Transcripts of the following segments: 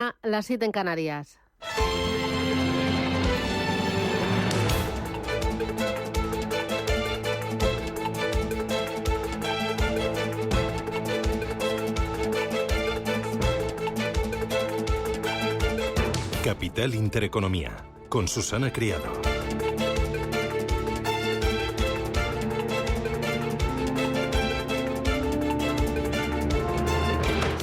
A las 7 en Canarias. Capital Intereconomía, con Susana Criado.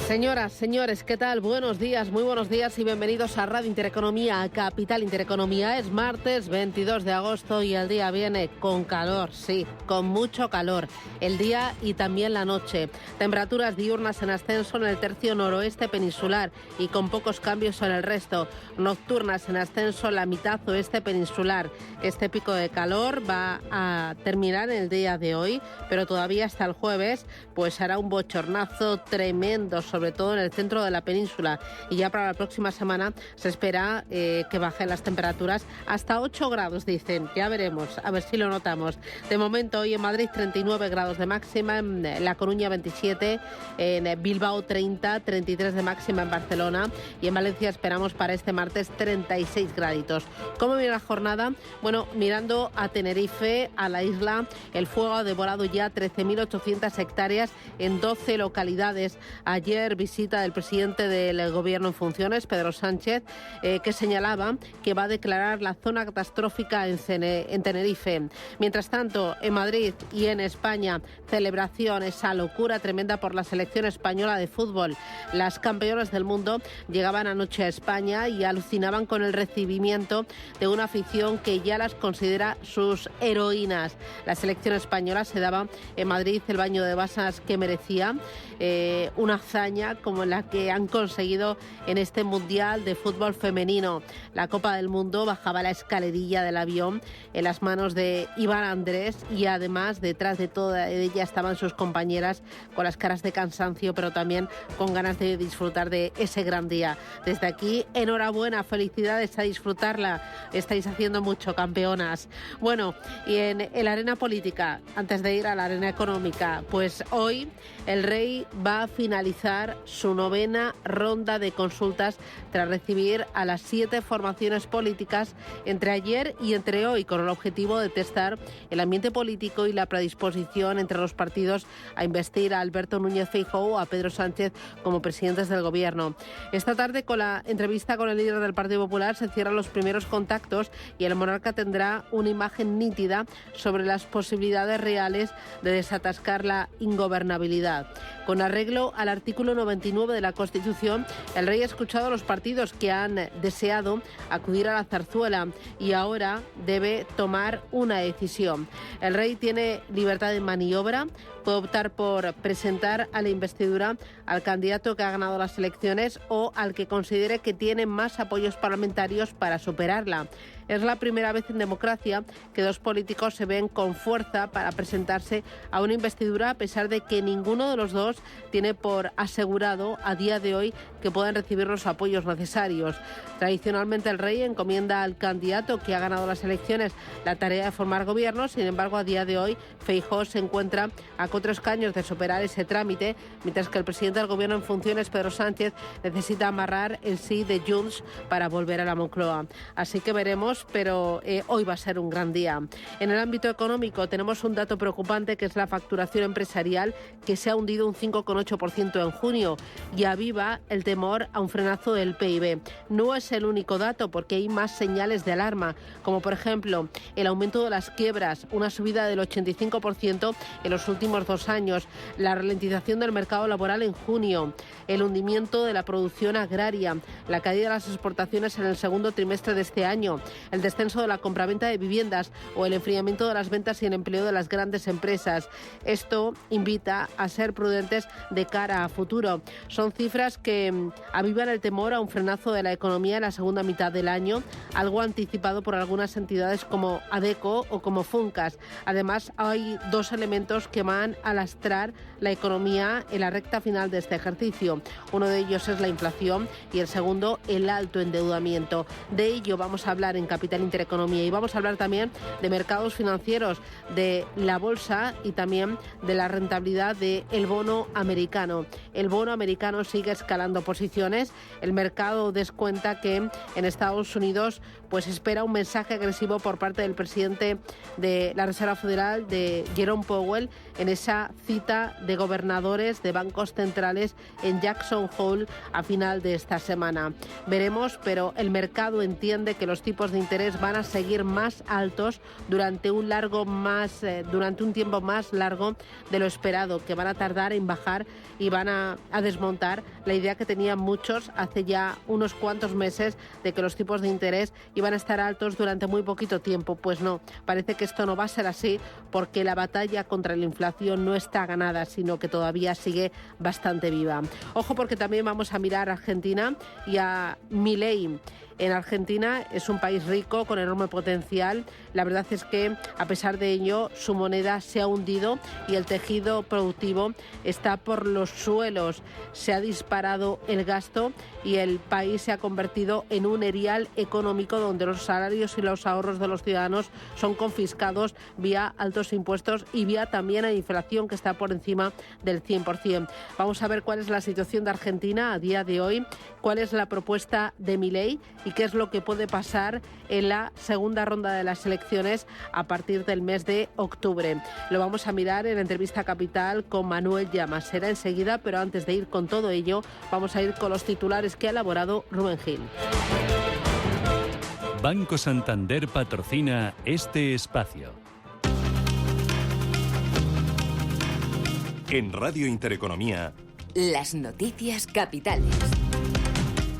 Señoras, señores, ¿qué tal? Buenos días, muy buenos días y bienvenidos a Radio Intereconomía, a Capital Intereconomía. Es martes 22 de agosto y el día viene con calor, sí, con mucho calor. El día y también la noche. Temperaturas diurnas en ascenso en el tercio noroeste peninsular y con pocos cambios en el resto. Nocturnas en ascenso en la mitad oeste peninsular. Este pico de calor va a terminar el día de hoy, pero todavía hasta el jueves pues hará un bochornazo tremendo, sobre todo en el centro de la península, y ya para la próxima semana se espera que bajen las temperaturas hasta 8 grados, dicen. Ya veremos, a ver si lo notamos. De momento hoy en Madrid 39 grados de máxima, en La Coruña 27, en Bilbao 30, 33 de máxima en Barcelona, y en Valencia esperamos para este martes 36 graditos. ¿Cómo viene la jornada? Bueno, mirando a Tenerife, a la isla, el fuego ha devorado ya 13.800 hectáreas en 12 localidades. Ayer visita del presidente del Gobierno en funciones, Pedro Sánchez, que señalaba que va a declarar la zona catastrófica en Tenerife. Mientras tanto, en Madrid y en España, celebración, esa locura tremenda por la selección española de fútbol. Las campeonas del mundo llegaban anoche a España y alucinaban con el recibimiento de una afición que ya las considera sus heroínas. La selección española se daba en Madrid el baño de basas que merecía, una hazaña como la que han conseguido en este Mundial de Fútbol Femenino. La Copa del Mundo bajaba la escalerilla del avión en las manos de Iván Andrés y además detrás de toda ella estaban sus compañeras con las caras de cansancio, pero también con ganas de disfrutar de ese gran día. Desde aquí, enhorabuena, felicidades, a disfrutarla. Estáis haciendo mucho, campeonas. Bueno, y en la arena política, antes de ir a la arena económica, pues hoy el rey va a finalizar su 9ª ronda de consultas tras recibir a las 7 formaciones políticas entre ayer y entre hoy, con el objetivo de testar el ambiente político y la predisposición entre los partidos a investir a Alberto Núñez Feijóo o a Pedro Sánchez como presidentes del Gobierno. Esta tarde, con la entrevista con el líder del Partido Popular, se cierran los primeros contactos y el monarca tendrá una imagen nítida sobre las posibilidades reales de desatascar la ingobernabilidad. Con arreglo al artículo 99 de la Constitución, el rey ha escuchado a los partidos que han deseado acudir a la zarzuela y ahora debe tomar una decisión. El rey tiene libertad de maniobra, puede optar por presentar a la investidura al candidato que ha ganado las elecciones o al que considere que tiene más apoyos parlamentarios para superarla. Es la primera vez en democracia que dos políticos se ven con fuerza para presentarse a una investidura, a pesar de que ninguno de los dos tiene por asegurado a día de hoy que puedan recibir los apoyos necesarios. Tradicionalmente el rey encomienda al candidato que ha ganado las elecciones la tarea de formar gobierno. Sin embargo, a día de hoy Feijóo se encuentra a 4 escaños de superar ese trámite, mientras que el presidente del Gobierno en funciones, Pedro Sánchez, necesita amarrar el sí de Junts para volver a la Moncloa. Así que veremos, pero hoy va a ser un gran día. En el ámbito económico tenemos un dato preocupante, que es la facturación empresarial, que se ha hundido un 5,8% en junio y aviva el temor a un frenazo del PIB. No es el único dato, porque hay más señales de alarma, como por ejemplo el aumento de las quiebras, una subida del 85% en los últimos 2 años, la ralentización del mercado laboral en junio, el hundimiento de la producción agraria, la caída de las exportaciones en el segundo trimestre de este año, el descenso de la compraventa de viviendas o el enfriamiento de las ventas y el empleo de las grandes empresas. Esto invita a ser prudentes de cara a futuro. Son cifras que avivan el temor a un frenazo de la economía en la segunda mitad del año, algo anticipado por algunas entidades como ADECO o como Funcas. Además, hay 2 elementos que van a lastrar la economía en la recta final de este ejercicio. Uno de ellos es la inflación y el segundo, el alto endeudamiento. De ello vamos a hablar en Capital Intereconomía. Y vamos a hablar también de mercados financieros, de la bolsa y también de la rentabilidad del bono americano. El bono americano sigue escalando posiciones. El mercado descuenta que en Estados Unidos pues espera un mensaje agresivo por parte del presidente de la Reserva Federal, de Jerome Powell, en esa cita de gobernadores de bancos centrales en Jackson Hole a final de esta semana. Veremos, pero el mercado entiende que los tipos de interés van a seguir más altos durante un tiempo más largo de lo esperado, que van a tardar en bajar y van a desmontar la idea que tenían muchos hace ya unos cuantos meses de que los tipos de interés iban a estar altos durante muy poquito tiempo. Pues no, parece que esto no va a ser así, porque la batalla contra la inflación no está ganada, sino que todavía sigue bastante viva. Ojo, porque también vamos a mirar a Argentina y a Milei. En Argentina es un país rico, con enorme potencial. La verdad es que, a pesar de ello, su moneda se ha hundido y el tejido productivo está por los suelos. Se ha disparado el gasto y el país se ha convertido en un erial económico donde los salarios y los ahorros de los ciudadanos son confiscados vía altos impuestos y vía también la inflación, que está por encima del 100%. Vamos a ver cuál es la situación de Argentina a día de hoy, cuál es la propuesta de Milei y qué es lo que puede pasar en la segunda ronda de las elecciones a partir del mes de octubre. Lo vamos a mirar en la entrevista Capital con Manuel Llamas. Será enseguida, pero antes de ir con todo ello, vamos a ir con los titulares que ha elaborado Rubén Gil. Banco Santander patrocina este espacio. En Radio Intereconomía, las noticias capitales.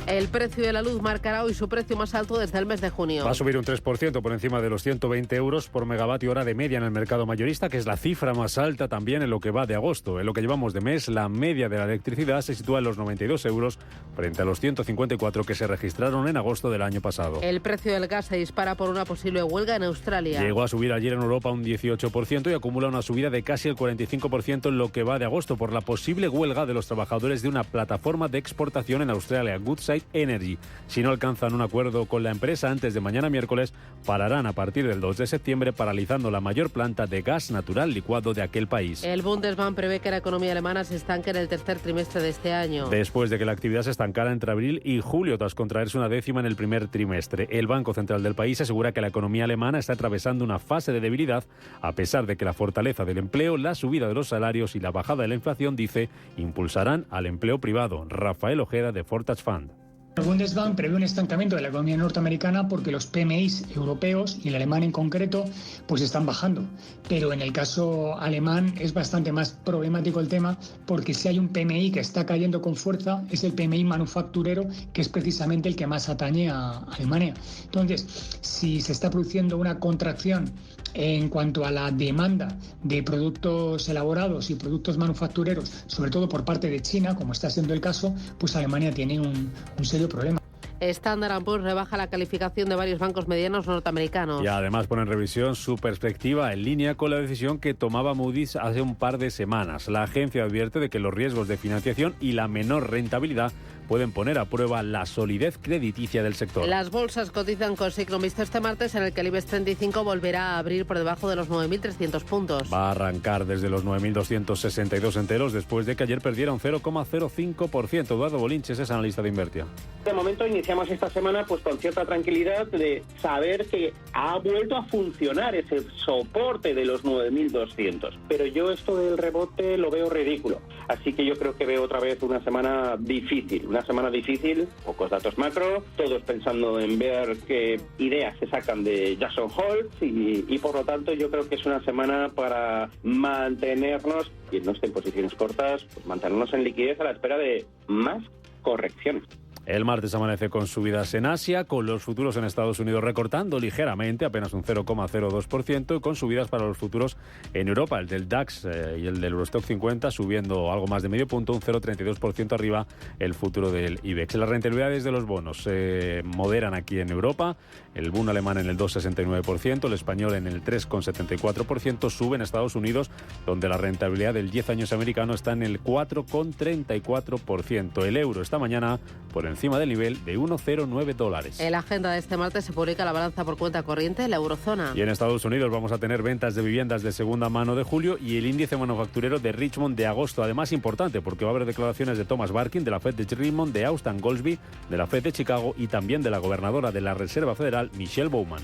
El precio de la luz marcará hoy su precio más alto desde el mes de junio. Va a subir un 3% por encima de los 120 euros por megavatio hora de media en el mercado mayorista, que es la cifra más alta también en lo que va de agosto. En lo que llevamos de mes, la media de la electricidad se sitúa en los 92 euros frente a los 154 que se registraron en agosto del año pasado. El precio del gas se dispara por una posible huelga en Australia. Llegó a subir ayer en Europa un 18% y acumula una subida de casi el 45% en lo que va de agosto por la posible huelga de los trabajadores de una plataforma de exportación en Australia, Woodside Energy. Si no alcanzan un acuerdo con la empresa antes de mañana miércoles, pararán a partir del 2 de septiembre, paralizando la mayor planta de gas natural licuado de aquel país. El Bundesbank prevé que la economía alemana se estanque en el tercer trimestre de este año. Después de que la actividad se estancara entre abril y julio tras contraerse una décima en el primer trimestre, el Banco Central del país asegura que la economía alemana está atravesando una fase de debilidad, a pesar de que la fortaleza del empleo, la subida de los salarios y la bajada de la inflación, dice, impulsarán al empleo privado. Rafael Ojeda, de Fortage Fund. El Bundesbank prevé un estancamiento de la economía norteamericana porque los PMIs europeos y el alemán en concreto pues están bajando. Pero en el caso alemán es bastante más problemático el tema, porque si hay un PMI que está cayendo con fuerza es el PMI manufacturero, que es precisamente el que más atañe a Alemania. Entonces, si se está produciendo una contracción en cuanto a la demanda de productos elaborados y productos manufactureros, sobre todo por parte de China, como está siendo el caso, pues Alemania tiene un serio problema. Standard & Poor's rebaja la calificación de varios bancos medianos norteamericanos. Y además pone en revisión su perspectiva en línea con la decisión que tomaba Moody's hace un par de semanas. La agencia advierte de que los riesgos de financiación y la menor rentabilidad pueden poner a prueba la solidez crediticia del sector. Las bolsas cotizan con signo mixto este martes, en el que el IBEX 35 volverá a abrir por debajo de los 9.300 puntos. Va a arrancar desde los 9.262 enteros después de que ayer perdiera un 0,05%. Eduardo Bolinches es analista de Invertia. De momento iniciamos esta semana pues con cierta tranquilidad de saber que ha vuelto a funcionar ese soporte de los 9.200. Pero yo esto del rebote lo veo ridículo. Así que yo creo que veo otra vez una semana difícil. Una semana difícil, pocos datos macro, todos pensando en ver qué ideas se sacan de Jackson Hole y por lo tanto yo creo que es una semana para mantenernos, quien no esté en posiciones cortas, pues mantenernos en liquidez a la espera de más correcciones. El martes amanece con subidas en Asia, con los futuros en Estados Unidos recortando ligeramente, apenas un 0,02%, y con subidas para los futuros en Europa, el del DAX y el del Eurostock 50 subiendo algo más de medio punto, un 0,32% arriba el futuro del IBEX. Las rentabilidades de los bonos se moderan aquí en Europa, el Bund alemán en el 2,69%, el español en el 3,74%, sube en Estados Unidos, donde la rentabilidad del 10 años americano está en el 4,34%. El euro esta mañana por encima encima del nivel de $1,09. En la agenda de este martes se publica la balanza por cuenta corriente de la eurozona. Y en Estados Unidos vamos a tener ventas de viviendas de segunda mano de julio y el índice manufacturero de Richmond de agosto. Además, importante porque va a haber declaraciones de Thomas Barkin, de la Fed de Richmond, de Austin Goolsbee, de la Fed de Chicago y también de la gobernadora de la Reserva Federal, Michelle Bowman.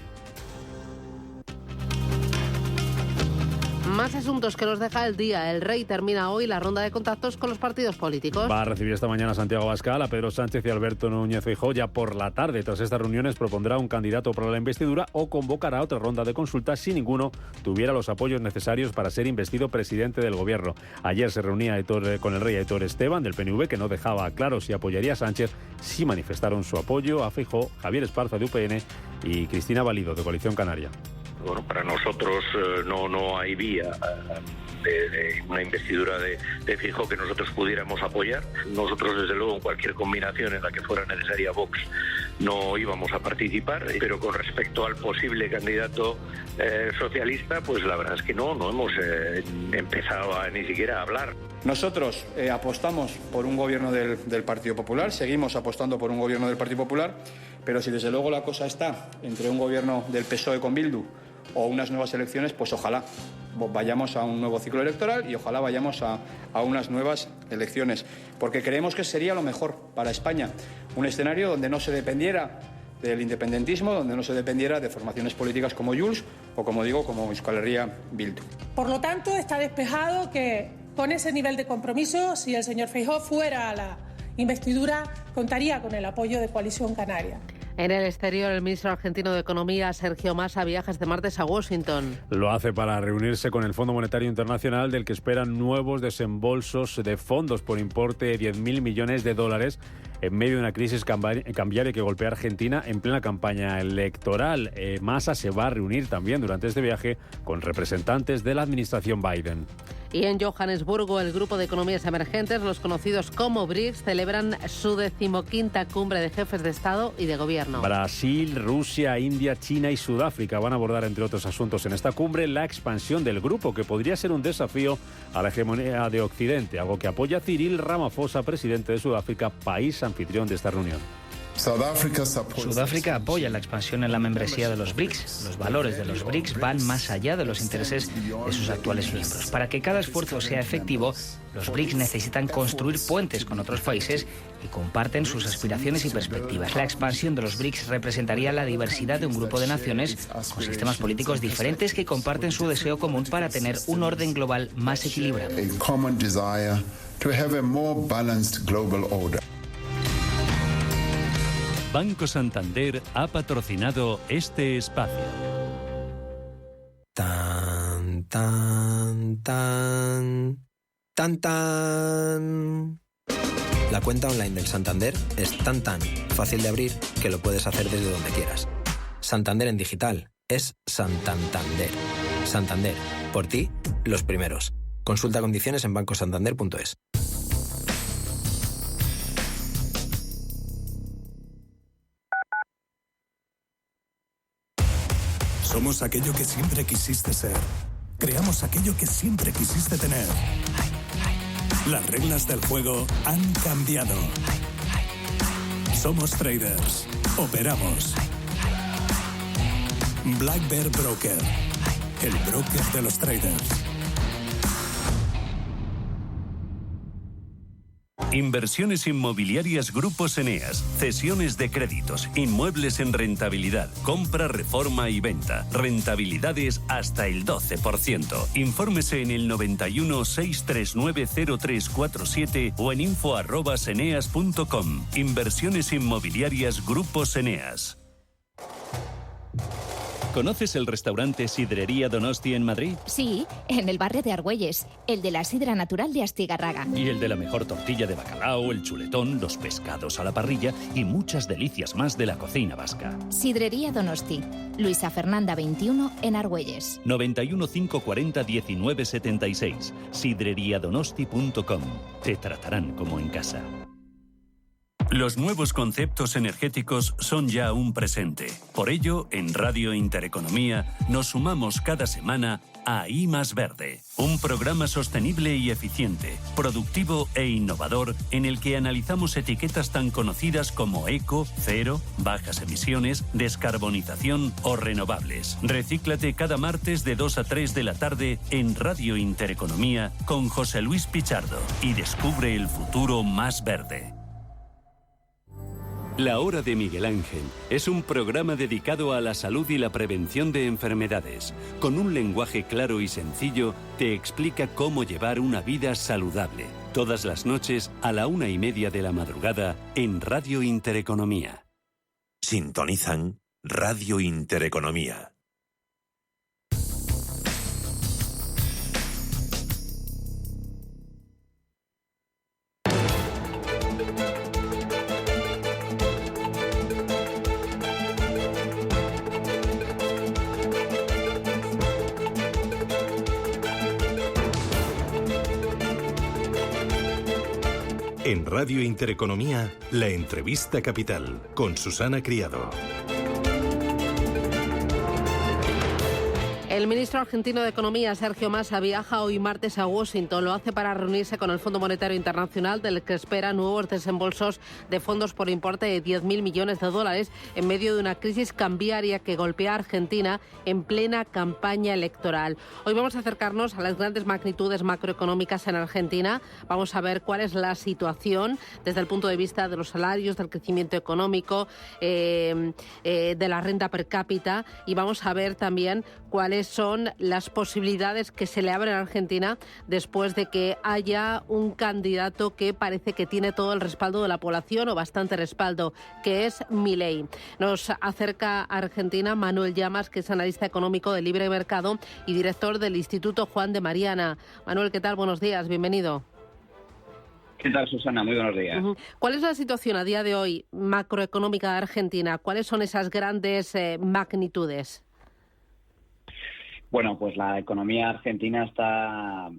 Más asuntos que nos deja el día. El Rey termina hoy la ronda de contactos con los partidos políticos. Va a recibir esta mañana a Santiago Abascal, a Pedro Sánchez y Alberto Núñez Feijóo. Ya por la tarde, tras estas reuniones, propondrá un candidato para la investidura o convocará otra ronda de consultas si ninguno tuviera los apoyos necesarios para ser investido presidente del gobierno. Ayer se reunía con el rey Aitor Esteban, del PNV, que no dejaba claro si apoyaría a Sánchez. Sí manifestaron su apoyo a Feijóo, Javier Esparza, de UPN, y Cristina Valido, de Coalición Canaria. Bueno, para nosotros no hay vía de una investidura de Feijóo que nosotros pudiéramos apoyar. Nosotros, desde luego, en cualquier combinación en la que fuera necesaria Vox, no íbamos a participar, pero con respecto al posible candidato socialista, pues la verdad es que no hemos empezado ni siquiera a hablar. Nosotros apostamos por un gobierno del Partido Popular, seguimos apostando por un gobierno del Partido Popular, pero si desde luego la cosa está entre un gobierno del PSOE con Bildu o unas nuevas elecciones, pues ojalá vayamos a un nuevo ciclo electoral y ojalá vayamos a unas nuevas elecciones, porque creemos que sería lo mejor para España, un escenario donde no se dependiera del independentismo, donde no se dependiera de formaciones políticas como Junts o, como digo, como Euskal Herria Bildu. Por lo tanto, está despejado que con ese nivel de compromiso, si el señor Feijóo fuera a la investidura, contaría con el apoyo de Coalición Canaria. En el exterior, el ministro argentino de Economía, Sergio Massa, viaja este martes a Washington. Lo hace para reunirse con el Fondo Monetario Internacional, del que esperan nuevos desembolsos de fondos por importe de $10.000 millones en medio de una crisis cambiaria que golpea a Argentina en plena campaña electoral. Massa se va a reunir también durante este viaje con representantes de la administración Biden. Y en Johannesburgo, el grupo de economías emergentes, los conocidos como BRICS, celebran su 15ª cumbre de jefes de Estado y de Gobierno. Brasil, Rusia, India, China y Sudáfrica van a abordar, entre otros asuntos, en esta cumbre la expansión del grupo, que podría ser un desafío a la hegemonía de Occidente, algo que apoya Cyril Ramaphosa, presidente de Sudáfrica, país anfitrión de esta reunión. Sudáfrica apoya la expansión en la membresía de los BRICS. Los valores de los BRICS van más allá de los intereses de sus actuales miembros. Para que cada esfuerzo sea efectivo, los BRICS necesitan construir puentes con otros países y comparten sus aspiraciones y perspectivas. La expansión de los BRICS representaría la diversidad de un grupo de naciones con sistemas políticos diferentes que comparten su deseo común para tener un orden global más equilibrado. Banco Santander ha patrocinado este espacio. Tan, tan, tan, tan, tan. La cuenta online del Santander es tan fácil de abrir que lo puedes hacer desde donde quieras. Santander en digital es Santander. Santander, por ti, los primeros. Consulta condiciones en bancosantander.es. Somos aquello que siempre quisiste ser. Creamos aquello que siempre quisiste tener. Las reglas del juego han cambiado. Somos traders. Operamos. Black Bear Broker. El broker de los traders. Inversiones inmobiliarias Grupos Eneas, cesiones de créditos, inmuebles en rentabilidad, compra, reforma y venta, rentabilidades hasta el 12%. Infórmese en el 91 639 0347 o en info@eneas.com. Inversiones inmobiliarias Grupos Eneas. ¿Conoces el restaurante Sidrería Donosti en Madrid? Sí, en el barrio de Argüelles, el de la sidra natural de Astigarraga. Y el de la mejor tortilla de bacalao, el chuletón, los pescados a la parrilla y muchas delicias más de la cocina vasca. Sidrería Donosti, Luisa Fernanda 21 en Argüelles. 91 540 1976. sidreriadonosti.com. Te tratarán como en casa. Los nuevos conceptos energéticos son ya un presente. Por ello, en Radio Intereconomía nos sumamos cada semana a I Más Verde, un programa sostenible y eficiente, productivo e innovador en el que analizamos etiquetas tan conocidas como eco, cero, bajas emisiones, descarbonización o renovables. Recíclate cada martes de 2 a 3 de la tarde en Radio Intereconomía con José Luis Pichardo y descubre el futuro más verde. La Hora de Miguel Ángel es un programa dedicado a la salud y la prevención de enfermedades. Con un lenguaje claro y sencillo, te explica cómo llevar una vida saludable. Todas las noches a la 1:30 de la madrugada en Radio Intereconomía. Sintonizan Radio Intereconomía. En Radio Intereconomía, la entrevista capital con Susana Criado. El ministro argentino de Economía, Sergio Massa, viaja hoy martes a Washington. Lo hace para reunirse con el Fondo Monetario Internacional, del que espera nuevos desembolsos de fondos por importe de $10.000 millones en medio de una crisis cambiaria que golpea a Argentina en plena campaña electoral. Hoy vamos a acercarnos a las grandes magnitudes macroeconómicas en Argentina. Vamos a ver cuál es la situación desde el punto de vista de los salarios, del crecimiento económico, de la renta per cápita, y vamos a ver también cuáles son las posibilidades que se le abren a Argentina después de que haya un candidato que parece que tiene todo el respaldo de la población, o bastante respaldo, que es Milei. Nos acerca a Argentina Manuel Llamas, que es analista económico de Libre Mercado y director del Instituto Juan de Mariana. Manuel, ¿qué tal? Buenos días, bienvenido. ¿Qué tal, Susana? Muy buenos días. ¿Cuál es la situación a día de hoy macroeconómica de Argentina? ¿Cuáles son esas grandes magnitudes? Bueno, pues la economía argentina está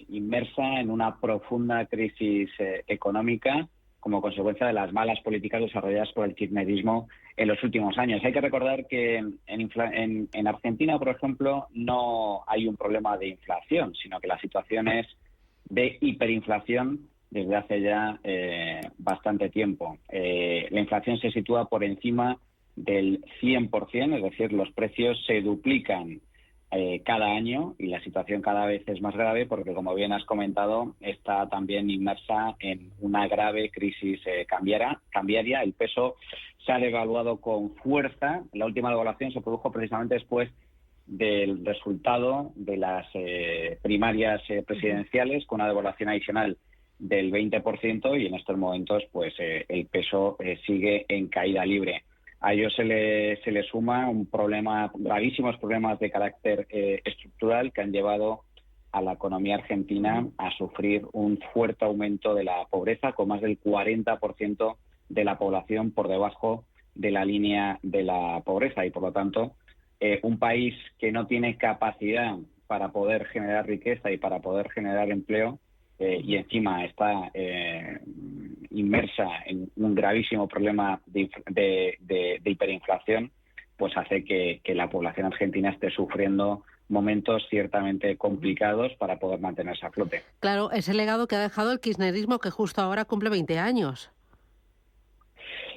inmersa en una profunda crisis económica como consecuencia de las malas políticas desarrolladas por el kirchnerismo en los últimos años. Hay que recordar que en Argentina, por ejemplo, no hay un problema de inflación, sino que la situación es de hiperinflación desde hace ya bastante tiempo. La inflación se sitúa por encima del 100%, es decir, los precios se duplican cada año, y la situación cada vez es más grave porque, como bien has comentado, está también inmersa en una grave crisis cambiaria. El peso se ha devaluado con fuerza. La última devaluación se produjo precisamente después del resultado de las primarias presidenciales, con una devaluación adicional del 20%, y en estos momentos pues el peso sigue en caída libre. A ello se le suma gravísimos problemas de carácter estructural que han llevado a la economía argentina a sufrir un fuerte aumento de la pobreza, con más del 40% de la población por debajo de la línea de la pobreza, y por lo tanto un país que no tiene capacidad para poder generar riqueza y para poder generar empleo, y encima está inmersa en un gravísimo problema de hiperinflación, pues hace que la población argentina esté sufriendo momentos ciertamente complicados para poder mantenerse a flote. Claro, es el legado que ha dejado el kirchnerismo, que justo ahora cumple 20 años.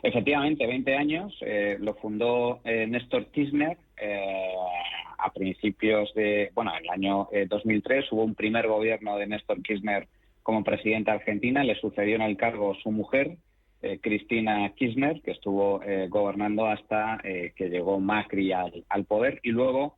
Efectivamente, 20 años. Lo fundó Néstor Kirchner a principios en el año 2003 hubo un primer gobierno de Néstor Kirchner como presidente de Argentina. Le sucedió en el cargo su mujer, Cristina Kirchner, que estuvo gobernando hasta que llegó Macri al poder, y luego,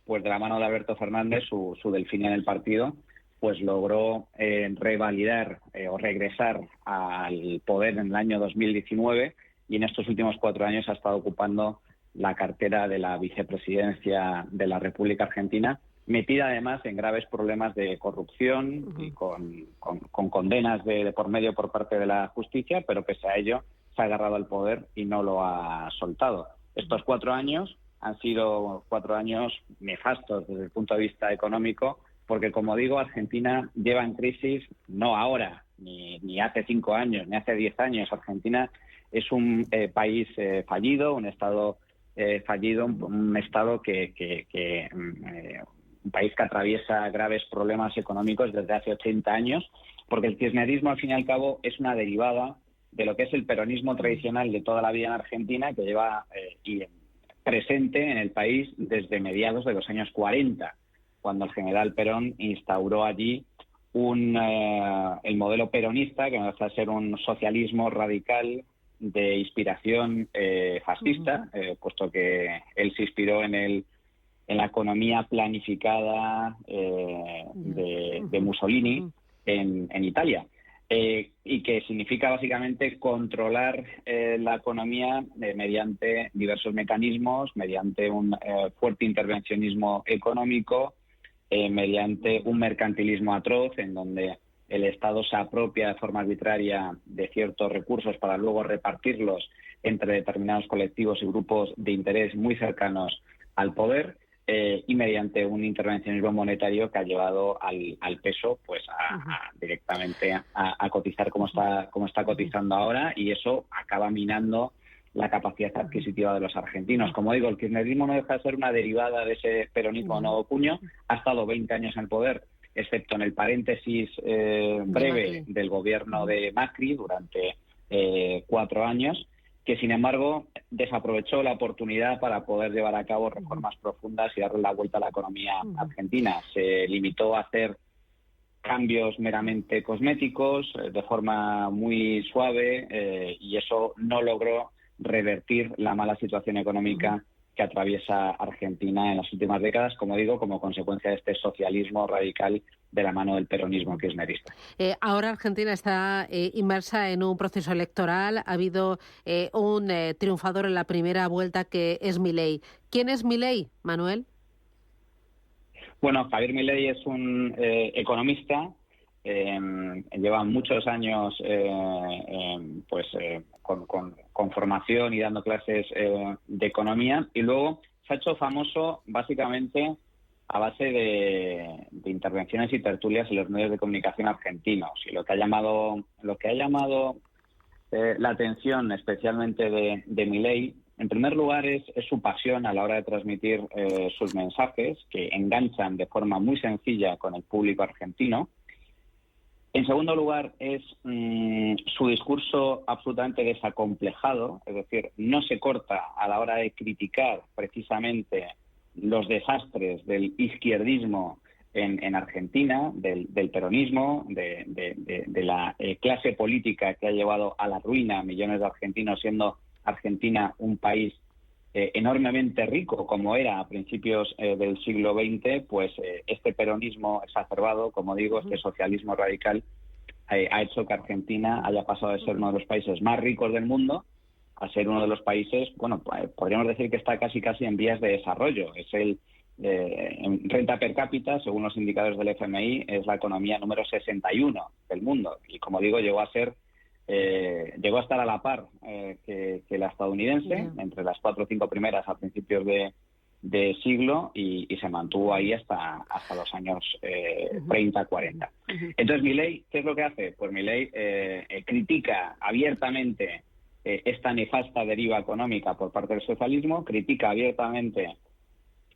pues de la mano de Alberto Fernández, su delfín en el partido, pues logró revalidar o regresar al poder en el año 2019, y en estos últimos 4 años ha estado ocupando la cartera de la vicepresidencia de la República Argentina, metida además en graves problemas de corrupción y con condenas de por medio por parte de la justicia, pero pese a ello se ha agarrado al poder y no lo ha soltado. Estos 4 años han sido 4 años nefastos desde el punto de vista económico, porque, como digo, Argentina lleva en crisis no ahora, ni hace 5 años, ni hace 10 años. Argentina es un país fallido, un Estado fallido, un Estado un país que atraviesa graves problemas económicos desde hace 80 años, porque el kirchnerismo, al fin y al cabo, es una derivada de lo que es el peronismo tradicional de toda la vida en Argentina, que lleva presente en el país desde mediados de los años 40, cuando el general Perón instauró allí el modelo peronista, que va a ser un socialismo radical de inspiración fascista, puesto que él se inspiró en la economía planificada de Mussolini en Italia, y que significa básicamente controlar la economía mediante diversos mecanismos, mediante un fuerte intervencionismo económico, mediante un mercantilismo atroz, en donde el Estado se apropia de forma arbitraria de ciertos recursos para luego repartirlos entre determinados colectivos y grupos de interés muy cercanos al poder, y mediante un intervencionismo monetario que ha llevado al peso pues directamente a cotizar como está cotizando ahora, y eso acaba minando la capacidad adquisitiva de los argentinos. Como digo, el kirchnerismo no deja de ser una derivada de ese peronismo nuevo cuño. Ha estado 20 años en el poder, excepto en el paréntesis breve del gobierno de Macri durante 4 años, que sin embargo desaprovechó la oportunidad para poder llevar a cabo reformas profundas y darle la vuelta a la economía argentina. Se limitó a hacer cambios meramente cosméticos, de forma muy suave, y eso no logró revertir la mala situación económica que atraviesa Argentina en las últimas décadas, como digo, como consecuencia de este socialismo radical de la mano del peronismo kirchnerista. Ahora Argentina está inmersa en un proceso electoral. Ha habido un triunfador en la primera vuelta, que es Milei. ¿Quién es Milei, Manuel? Bueno, Javier Milei es un economista. Lleva muchos años con formación y dando clases de economía, y luego se ha hecho famoso básicamente a base de intervenciones y tertulias en los medios de comunicación argentinos. Y lo que ha llamado la atención especialmente de Milei, en primer lugar, es su pasión a la hora de transmitir sus mensajes, que enganchan de forma muy sencilla con el público argentino. En segundo lugar, es su discurso absolutamente desacomplejado, es decir, no se corta a la hora de criticar precisamente los desastres del izquierdismo en Argentina, del peronismo, de la clase política que ha llevado a la ruina a millones de argentinos, siendo Argentina un país enormemente rico como era a principios del siglo XX. Pues este peronismo exacerbado, como digo, este socialismo radical ha hecho que Argentina haya pasado de ser uno de los países más ricos del mundo a ser uno de los países, bueno, podríamos decir que está casi en vías de desarrollo. Es en renta per cápita, según los indicadores del FMI, es la economía número 61 del mundo, y como digo, llegó a estar a la par que la estadounidense, entre las 4 o 5 primeras a principios de siglo, y se mantuvo ahí hasta los años 30, 40. Entonces, Milei, ¿qué es lo que hace? Pues Milei critica abiertamente esta nefasta deriva económica por parte del socialismo, critica abiertamente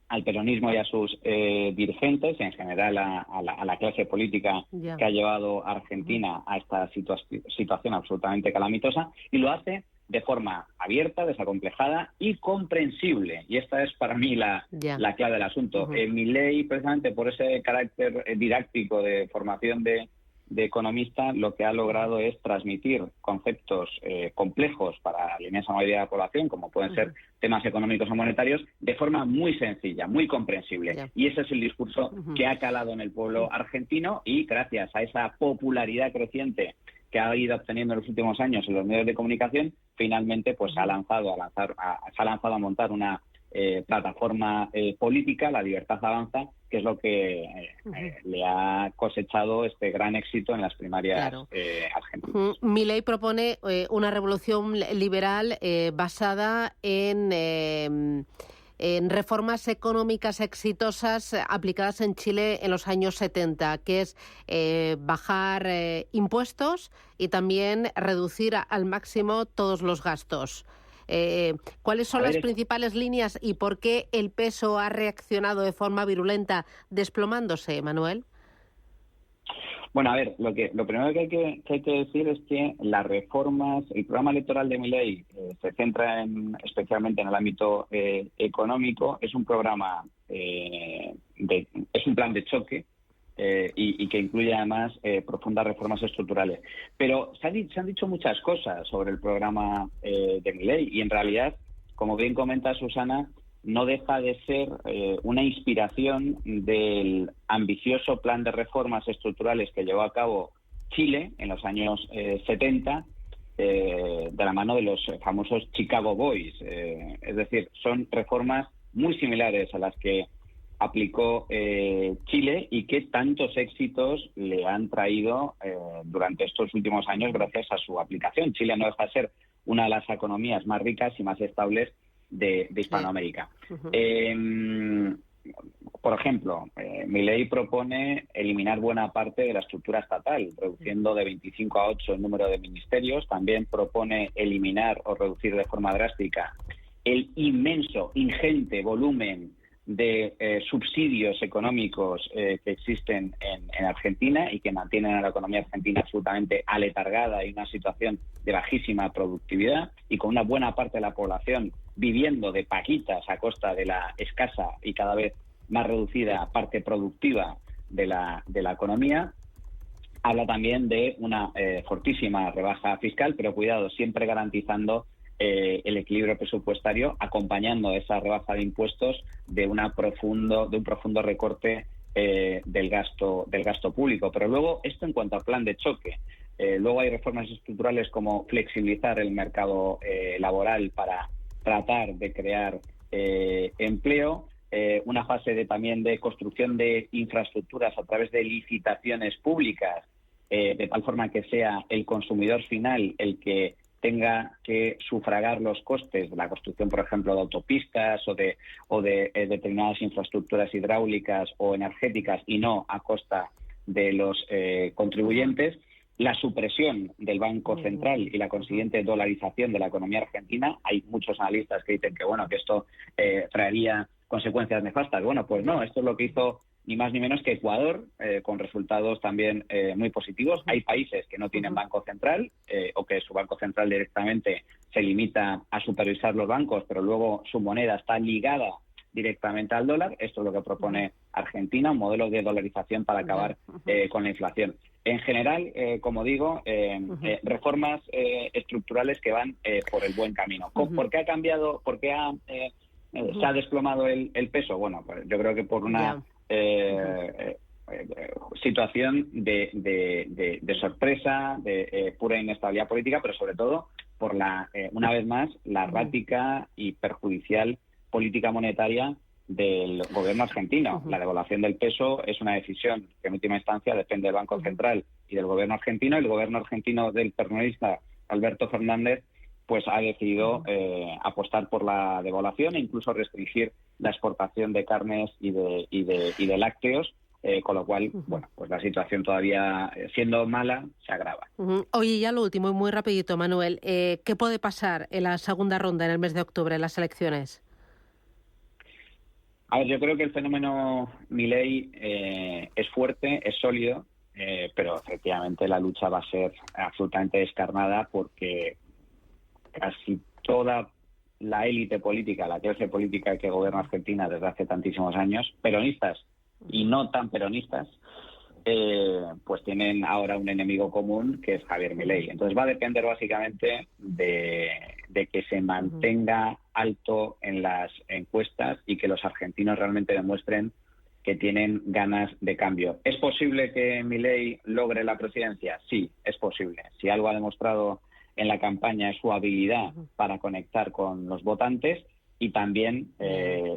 al peronismo y a sus dirigentes, en general a la clase política que ha llevado a Argentina a esta situación absolutamente calamitosa, y lo hace de forma abierta, desacomplejada y comprensible. Y esta es para mí la clave del asunto. Milei, precisamente por ese carácter didáctico de formación de economista, lo que ha logrado es transmitir conceptos complejos para la inmensa mayoría de la población, como pueden ser temas económicos o monetarios, de forma muy sencilla, muy comprensible. Y ese es el discurso que ha calado en el pueblo argentino, y gracias a esa popularidad creciente que ha ido obteniendo en los últimos años en los medios de comunicación, finalmente pues se ha lanzado a montar una plataforma política, La Libertad Avanza, que es lo que le ha cosechado este gran éxito en las primarias argentinas. Milei propone una revolución liberal basada en en reformas económicas exitosas aplicadas en Chile en los años 70, que es bajar impuestos y también reducir al máximo todos los gastos. ¿Cuáles son las principales líneas y por qué el peso ha reaccionado de forma virulenta desplomándose, Manuel? Bueno, a ver, lo primero que hay que decir es que las reformas, el programa electoral de Milei se centra especialmente en el ámbito económico. Es un programa, es un plan de choque y que incluye además profundas reformas estructurales. Pero se han dicho muchas cosas sobre el programa de Milei y en realidad, como bien comenta Susana, no deja de ser una inspiración del ambicioso plan de reformas estructurales que llevó a cabo Chile en los años 70, de la mano de los famosos Chicago Boys. Es decir, son reformas muy similares a las que aplicó Chile y que tantos éxitos le han traído durante estos últimos años gracias a su aplicación. Chile no deja de ser una de las economías más ricas y más estables de Hispanoamérica. Por ejemplo, Milei propone eliminar buena parte de la estructura estatal, reduciendo de 25 a 8 el número de ministerios. También propone eliminar o reducir de forma drástica el ingente volumen de subsidios económicos que existen en Argentina y que mantienen a la economía argentina absolutamente aletargada y una situación de bajísima productividad y con una buena parte de la población viviendo de paquitas a costa de la escasa y cada vez más reducida parte productiva de la economía. Habla también de una fortísima rebaja fiscal, pero cuidado, siempre garantizando el equilibrio presupuestario, acompañando esa rebaja de impuestos de un profundo recorte del gasto público. Pero luego, esto en cuanto al plan de choque. Luego hay reformas estructurales como flexibilizar el mercado laboral para tratar de crear empleo, una fase también de construcción de infraestructuras a través de licitaciones públicas, de tal forma que sea el consumidor final el que tenga que sufragar los costes de la construcción, por ejemplo, de autopistas o de determinadas infraestructuras hidráulicas o energéticas y no a costa de los contribuyentes. La supresión del Banco Central y la consiguiente dolarización de la economía argentina. Hay muchos analistas que dicen que esto traería consecuencias nefastas. Bueno, pues no, esto es lo que hizo ni más ni menos que Ecuador, con resultados también muy positivos. Hay países que no tienen Banco Central o que su Banco Central directamente se limita a supervisar los bancos, pero luego su moneda está ligada directamente al dólar. Esto es lo que propone Argentina, un modelo de dolarización para acabar con la inflación. En general, como digo, reformas estructurales que van por el buen camino. ¿Por qué ha cambiado? ¿Por qué se ha desplomado el peso? Bueno, pues yo creo que por una situación de sorpresa, de pura inestabilidad política, pero sobre todo por una vez más, la errática y perjudicial política monetaria del gobierno argentino. La devaluación del peso es una decisión que en última instancia depende del Banco Central y del gobierno argentino. El gobierno argentino del peronista Alberto Fernández pues ha decidido apostar por la devaluación e incluso restringir la exportación de carnes y de lácteos, con lo cual, pues la situación todavía siendo mala se agrava. Oye, ya lo último y muy rapidito, Manuel, ¿qué puede pasar en la segunda ronda en el mes de octubre en las elecciones? A ver, yo creo que el fenómeno Milei es fuerte, es sólido, pero efectivamente la lucha va a ser absolutamente descarnada porque casi toda la élite política, la clase política que gobierna Argentina desde hace tantísimos años, peronistas y no tan peronistas, pues tienen ahora un enemigo común que es Javier Milei. Entonces va a depender básicamente de que se mantenga alto en las encuestas y que los argentinos realmente demuestren que tienen ganas de cambio. ¿Es posible que Milei logre la presidencia? Sí, es posible. Si algo ha demostrado en la campaña es su habilidad para conectar con los votantes y también,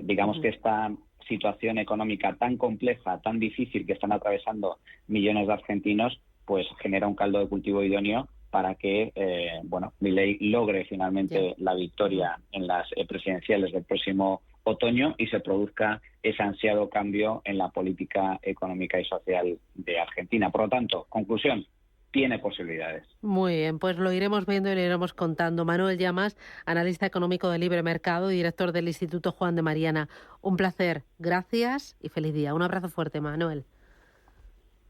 digamos que esta situación económica tan compleja, tan difícil que están atravesando millones de argentinos, pues genera un caldo de cultivo idóneo para que, Milei logre finalmente la victoria en las presidenciales del próximo otoño y se produzca ese ansiado cambio en la política económica y social de Argentina. Por lo tanto, conclusión, tiene posibilidades. Muy bien, pues lo iremos viendo y lo iremos contando. Manuel Llamas, analista económico de Libre Mercado y director del Instituto Juan de Mariana. Un placer, gracias y feliz día. Un abrazo fuerte, Manuel.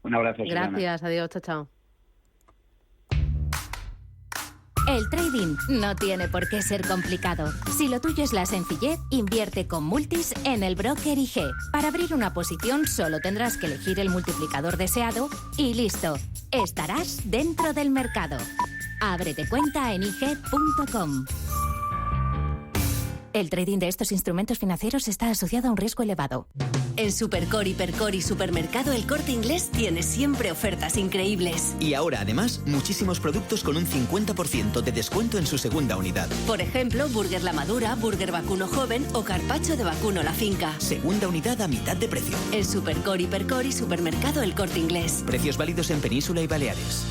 Un abrazo. Gracias, adiós, chao, chao. El trading no tiene por qué ser complicado. Si lo tuyo es la sencillez, invierte con Multis en el broker IG. Para abrir una posición solo tendrás que elegir el multiplicador deseado y listo. Estarás dentro del mercado. Ábrete cuenta en IG.com. El trading de estos instrumentos financieros está asociado a un riesgo elevado. En Supercore, Hipercore y Supermercado El Corte Inglés tienes siempre ofertas increíbles. Y ahora, además, muchísimos productos con un 50% de descuento en su segunda unidad. Por ejemplo, Burger La Madura, Burger Vacuno Joven o Carpaccio de Vacuno La Finca. Segunda unidad a mitad de precio. En Supercore, Hipercore y Supermercado El Corte Inglés. Precios válidos en Península y Baleares.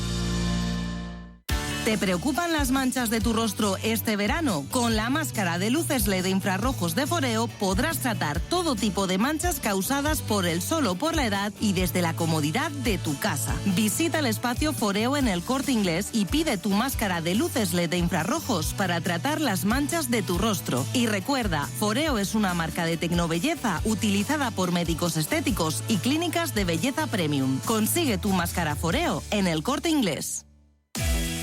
¿Te preocupan las manchas de tu rostro este verano? Con la máscara de luces LED infrarrojos de Foreo podrás tratar todo tipo de manchas causadas por el sol o por la edad y desde la comodidad de tu casa. Visita el espacio Foreo en El Corte Inglés y pide tu máscara de luces LED de infrarrojos para tratar las manchas de tu rostro. Y recuerda, Foreo es una marca de tecnobelleza utilizada por médicos estéticos y clínicas de belleza premium. Consigue tu máscara Foreo en El Corte Inglés.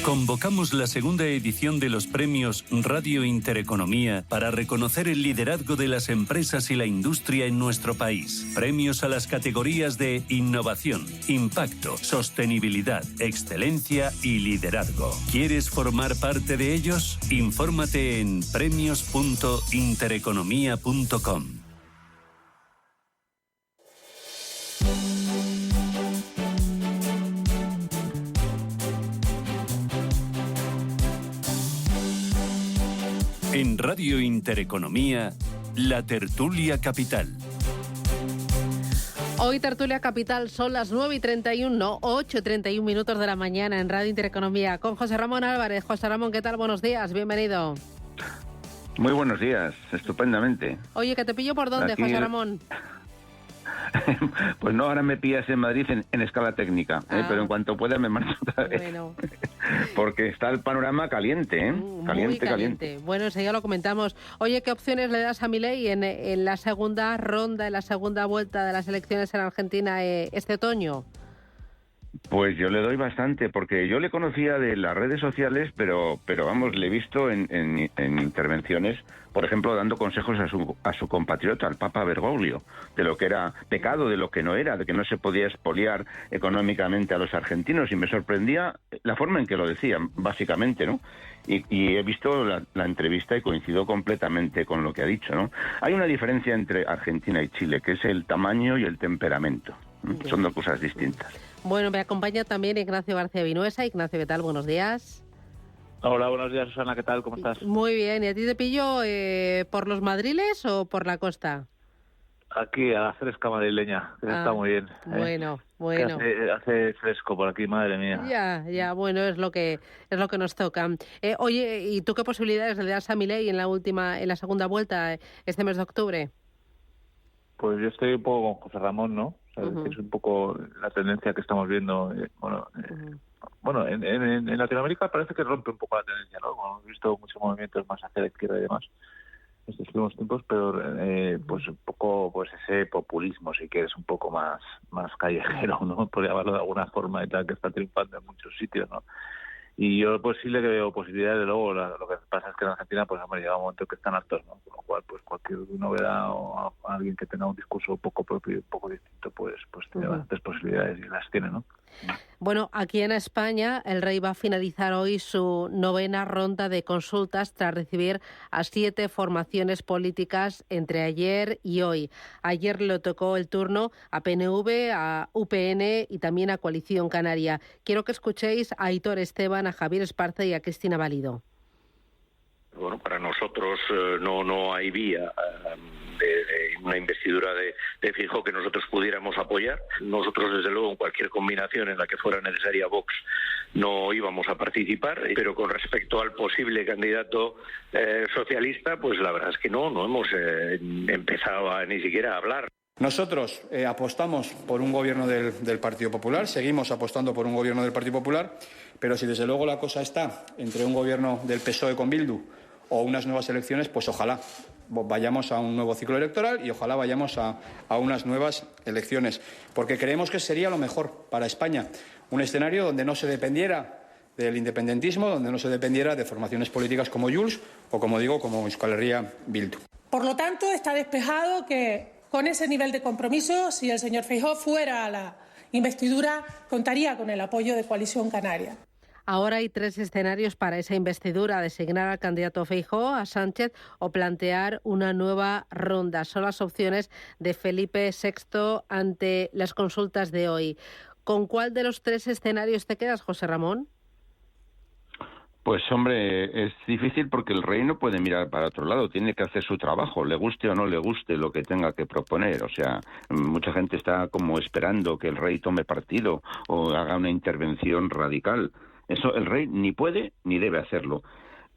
Convocamos la segunda edición de los premios Radio Intereconomía para reconocer el liderazgo de las empresas y la industria en nuestro país. Premios a las categorías de innovación, impacto, sostenibilidad, excelencia y liderazgo. ¿Quieres formar parte de ellos? Infórmate en premios.intereconomía.com. En Radio Intereconomía, la tertulia capital. Hoy tertulia capital son las 9:31, no, 8:31 minutos de la mañana en Radio Intereconomía con José Ramón Álvarez. José Ramón, ¿qué tal? Buenos días, bienvenido. Muy buenos días, estupendamente. Oye, ¿que te pillo por dónde, José Ramón? Pues no, ahora me pillas en Madrid en escala técnica, pero en cuanto pueda me marcho otra vez. Bueno. Porque está el panorama caliente, caliente. Bueno, enseguida lo comentamos. Oye, ¿qué opciones le das a Milei en la segunda ronda, en la segunda vuelta de las elecciones en Argentina este otoño? Pues yo le doy bastante, porque yo le conocía de las redes sociales, pero vamos, le he visto en intervenciones, por ejemplo, dando consejos a su compatriota, al Papa Bergoglio, de lo que era pecado, de lo que no era, de que no se podía expoliar económicamente a los argentinos, y me sorprendía la forma en que lo decían, básicamente, ¿no? Y he visto la entrevista y coincido completamente con lo que ha dicho, ¿no? Hay una diferencia entre Argentina y Chile, que es el tamaño y el temperamento. Son dos cosas distintas. Bueno, me acompaña también Ignacio García Vinuesa. Ignacio, ¿qué tal? Buenos días. Hola, buenos días, Susana. ¿Qué tal? ¿Cómo estás? Muy bien. ¿Y a ti te pillo por los Madriles o por la costa? Aquí, a la fresca madrileña, que está muy bien. Bueno. Hace fresco por aquí, madre mía. Ya, bueno, es lo que nos toca. Oye, ¿y tú qué posibilidades le das a Milei en la segunda vuelta este mes de octubre? Pues yo estoy un poco con José Ramón, ¿no? Es un poco la tendencia que estamos viendo. En Latinoamérica parece que rompe un poco la tendencia, ¿no? Hemos visto muchos movimientos más hacia la izquierda y demás en estos últimos tiempos, pero pues un poco pues ese populismo, si quieres, un poco más callejero, ¿no? Por llamarlo de alguna forma y tal, que está triunfando en muchos sitios, ¿no? Y yo pues sí le veo posibilidades, de luego lo que pasa es que en Argentina pues llega un momento que están hartos, ¿no? Con lo cual pues cualquier novedad o alguien que tenga un discurso un poco propio y un poco distinto pues tiene bastantes posibilidades y las tiene, ¿no? Bueno, aquí en España el rey va a finalizar hoy su 9ª ronda de consultas tras recibir a 7 formaciones políticas entre ayer y hoy. Ayer le tocó el turno a PNV, a UPN y también a Coalición Canaria. Quiero que escuchéis a Aitor Esteban, a Javier Esparza y a Cristina Valido. Bueno, para nosotros no hay vía de una investidura de Feijóo que nosotros pudiéramos apoyar. Nosotros, desde luego, en cualquier combinación en la que fuera necesaria Vox, no íbamos a participar, pero con respecto al posible candidato socialista, pues la verdad es que no hemos empezado ni siquiera a hablar. Nosotros apostamos por un gobierno del Partido Popular, seguimos apostando por un gobierno del Partido Popular, pero si desde luego la cosa está entre un gobierno del PSOE con Bildu o unas nuevas elecciones, pues ojalá vayamos a un nuevo ciclo electoral y ojalá vayamos a unas nuevas elecciones, porque creemos que sería lo mejor para España, un escenario donde no se dependiera del independentismo, donde no se dependiera de formaciones políticas como Junts o, como digo, como Euskal Herria Bildu. Por lo tanto, está despejado que con ese nivel de compromiso, si el señor Feijóo fuera a la investidura, contaría con el apoyo de Coalición Canaria. Ahora hay 3 escenarios para esa investidura: designar al candidato Feijóo, a Sánchez o plantear una nueva ronda. Son las opciones de Felipe VI ante las consultas de hoy. ¿Con cuál de los 3 escenarios te quedas, José Ramón? Pues hombre, es difícil porque el rey no puede mirar para otro lado, tiene que hacer su trabajo, le guste o no le guste lo que tenga que proponer. O sea, mucha gente está como esperando que el rey tome partido o haga una intervención radical. Eso el rey ni puede ni debe hacerlo.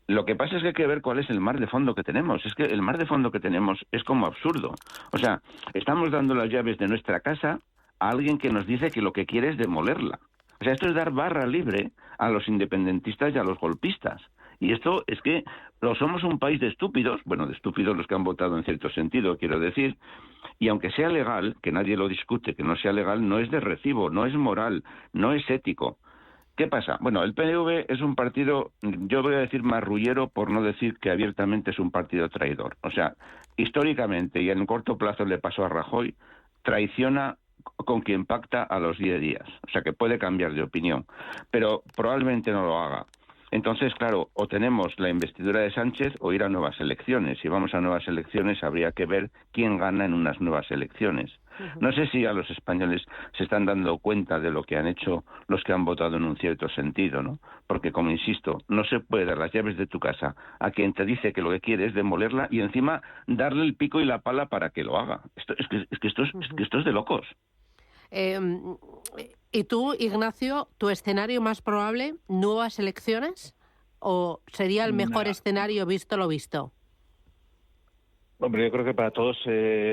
Lo que pasa es que hay que ver cuál es el mar de fondo que tenemos. Es que el mar de fondo que tenemos es como absurdo. O sea, estamos dando las llaves de nuestra casa a alguien que nos dice que lo que quiere es demolerla. O sea, esto es dar barra libre a los independentistas y a los golpistas. Y esto es que somos un país de estúpidos, bueno, de estúpidos los que han votado en cierto sentido, quiero decir, y aunque sea legal, que nadie lo discute, que no sea legal, no es de recibo, no es moral, no es ético. ¿Qué pasa? Bueno, el PNV es un partido, yo voy a decir marrullero por no decir que abiertamente es un partido traidor. O sea, históricamente y en corto plazo le pasó a Rajoy, traiciona con quien pacta a los 10 días. O sea, que puede cambiar de opinión, pero probablemente no lo haga. Entonces, claro, o tenemos la investidura de Sánchez o ir a nuevas elecciones. Si vamos a nuevas elecciones, habría que ver quién gana en unas nuevas elecciones. No sé si a los españoles se están dando cuenta de lo que han hecho los que han votado en un cierto sentido, ¿no? Porque, como insisto, no se puede dar las llaves de tu casa a quien te dice que lo que quiere es demolerla y encima darle el pico y la pala para que lo haga. Esto es de locos. ¿Y tú, Ignacio, tu escenario más probable, nuevas elecciones? ¿O sería el mejor escenario visto lo visto? Hombre, yo creo que para todos sería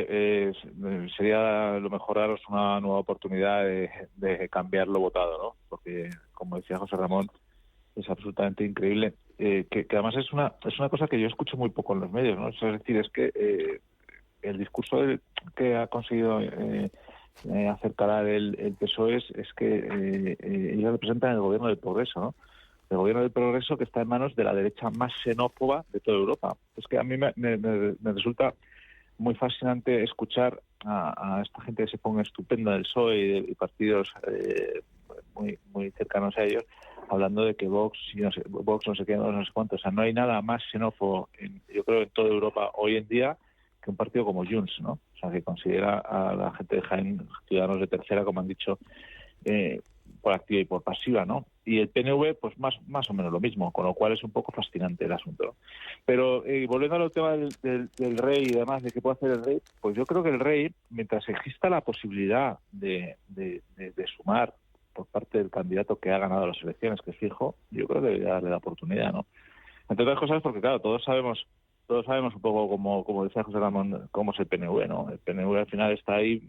lo mejor daros una nueva oportunidad de cambiar lo votado, ¿no? Porque, como decía José Ramón, es absolutamente increíble. Que además es una cosa que yo escucho muy poco en los medios, ¿no? Es decir, es que el discurso que ha conseguido hacer calar el PSOE es que ellos representan el gobierno del progreso, ¿no? El gobierno del progreso que está en manos de la derecha más xenófoba de toda Europa. Es que a mí me resulta muy fascinante escuchar a esta gente que se ponga estupenda del PSOE y partidos muy cercanos a ellos, hablando de que Vox no sé qué, no sé cuánto. O sea, no hay nada más xenófobo, yo creo, en toda Europa hoy en día que un partido como Junts, ¿no? O sea, que considera a la gente de Jaén ciudadanos de tercera, como han dicho, por activa y por pasiva, ¿no? Y el PNV, pues más o menos lo mismo, con lo cual es un poco fascinante el asunto, ¿no? Pero volviendo al tema del rey y demás, de qué puede hacer el rey, pues yo creo que el rey, mientras exista la posibilidad de sumar por parte del candidato que ha ganado las elecciones, que es fijo, yo creo que debería darle la oportunidad, ¿no? Entre otras cosas porque, claro, todos sabemos un poco, como decía José Ramón, cómo es el PNV, ¿no? El PNV al final está ahí,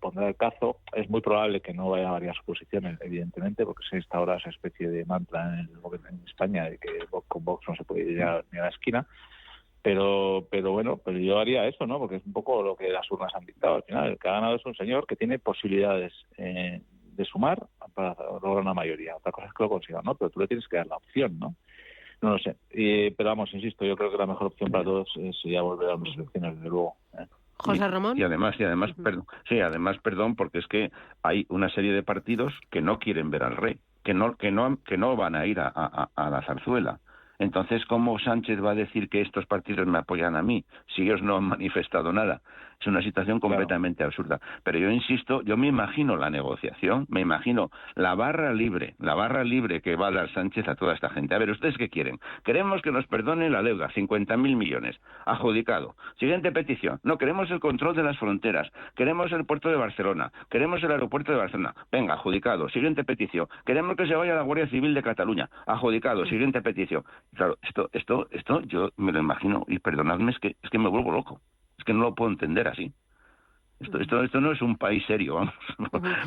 pondrá el cazo. Es muy probable que no vaya a variar su posición, evidentemente, porque se instaura esa especie de mantra en España de que con Vox no se puede ir ni a la esquina. Pero bueno, pues yo haría eso, ¿no? Porque es un poco lo que las urnas han dictado. Al final, el que ha ganado es un señor que tiene posibilidades de sumar para lograr una mayoría. Otra cosa es que lo consiga, ¿no? Pero tú le tienes que dar la opción, ¿no? No lo sé. Pero vamos, insisto, yo creo que la mejor opción para todos sería volver a las elecciones, desde luego. José Ramón. Y además, perdón, porque es que hay una serie de partidos que no quieren ver al rey, que no van a ir a la zarzuela. Entonces, ¿cómo Sánchez va a decir que estos partidos me apoyan a mí si ellos no han manifestado nada? Es una situación completamente absurda. Pero yo insisto, yo me imagino la negociación, me imagino la barra libre que va a dar Sánchez a toda esta gente. A ver, ¿ustedes qué quieren? Queremos que nos perdone la deuda, 50.000 millones, adjudicado. Siguiente petición, no, queremos el control de las fronteras, queremos el puerto de Barcelona, queremos el aeropuerto de Barcelona. Venga, adjudicado. Siguiente petición, queremos que se vaya la Guardia Civil de Cataluña, adjudicado. Siguiente petición. Claro, esto yo me lo imagino, y perdonadme, es que me vuelvo loco. Es que no lo puedo entender así. Esto no es un país serio, vamos.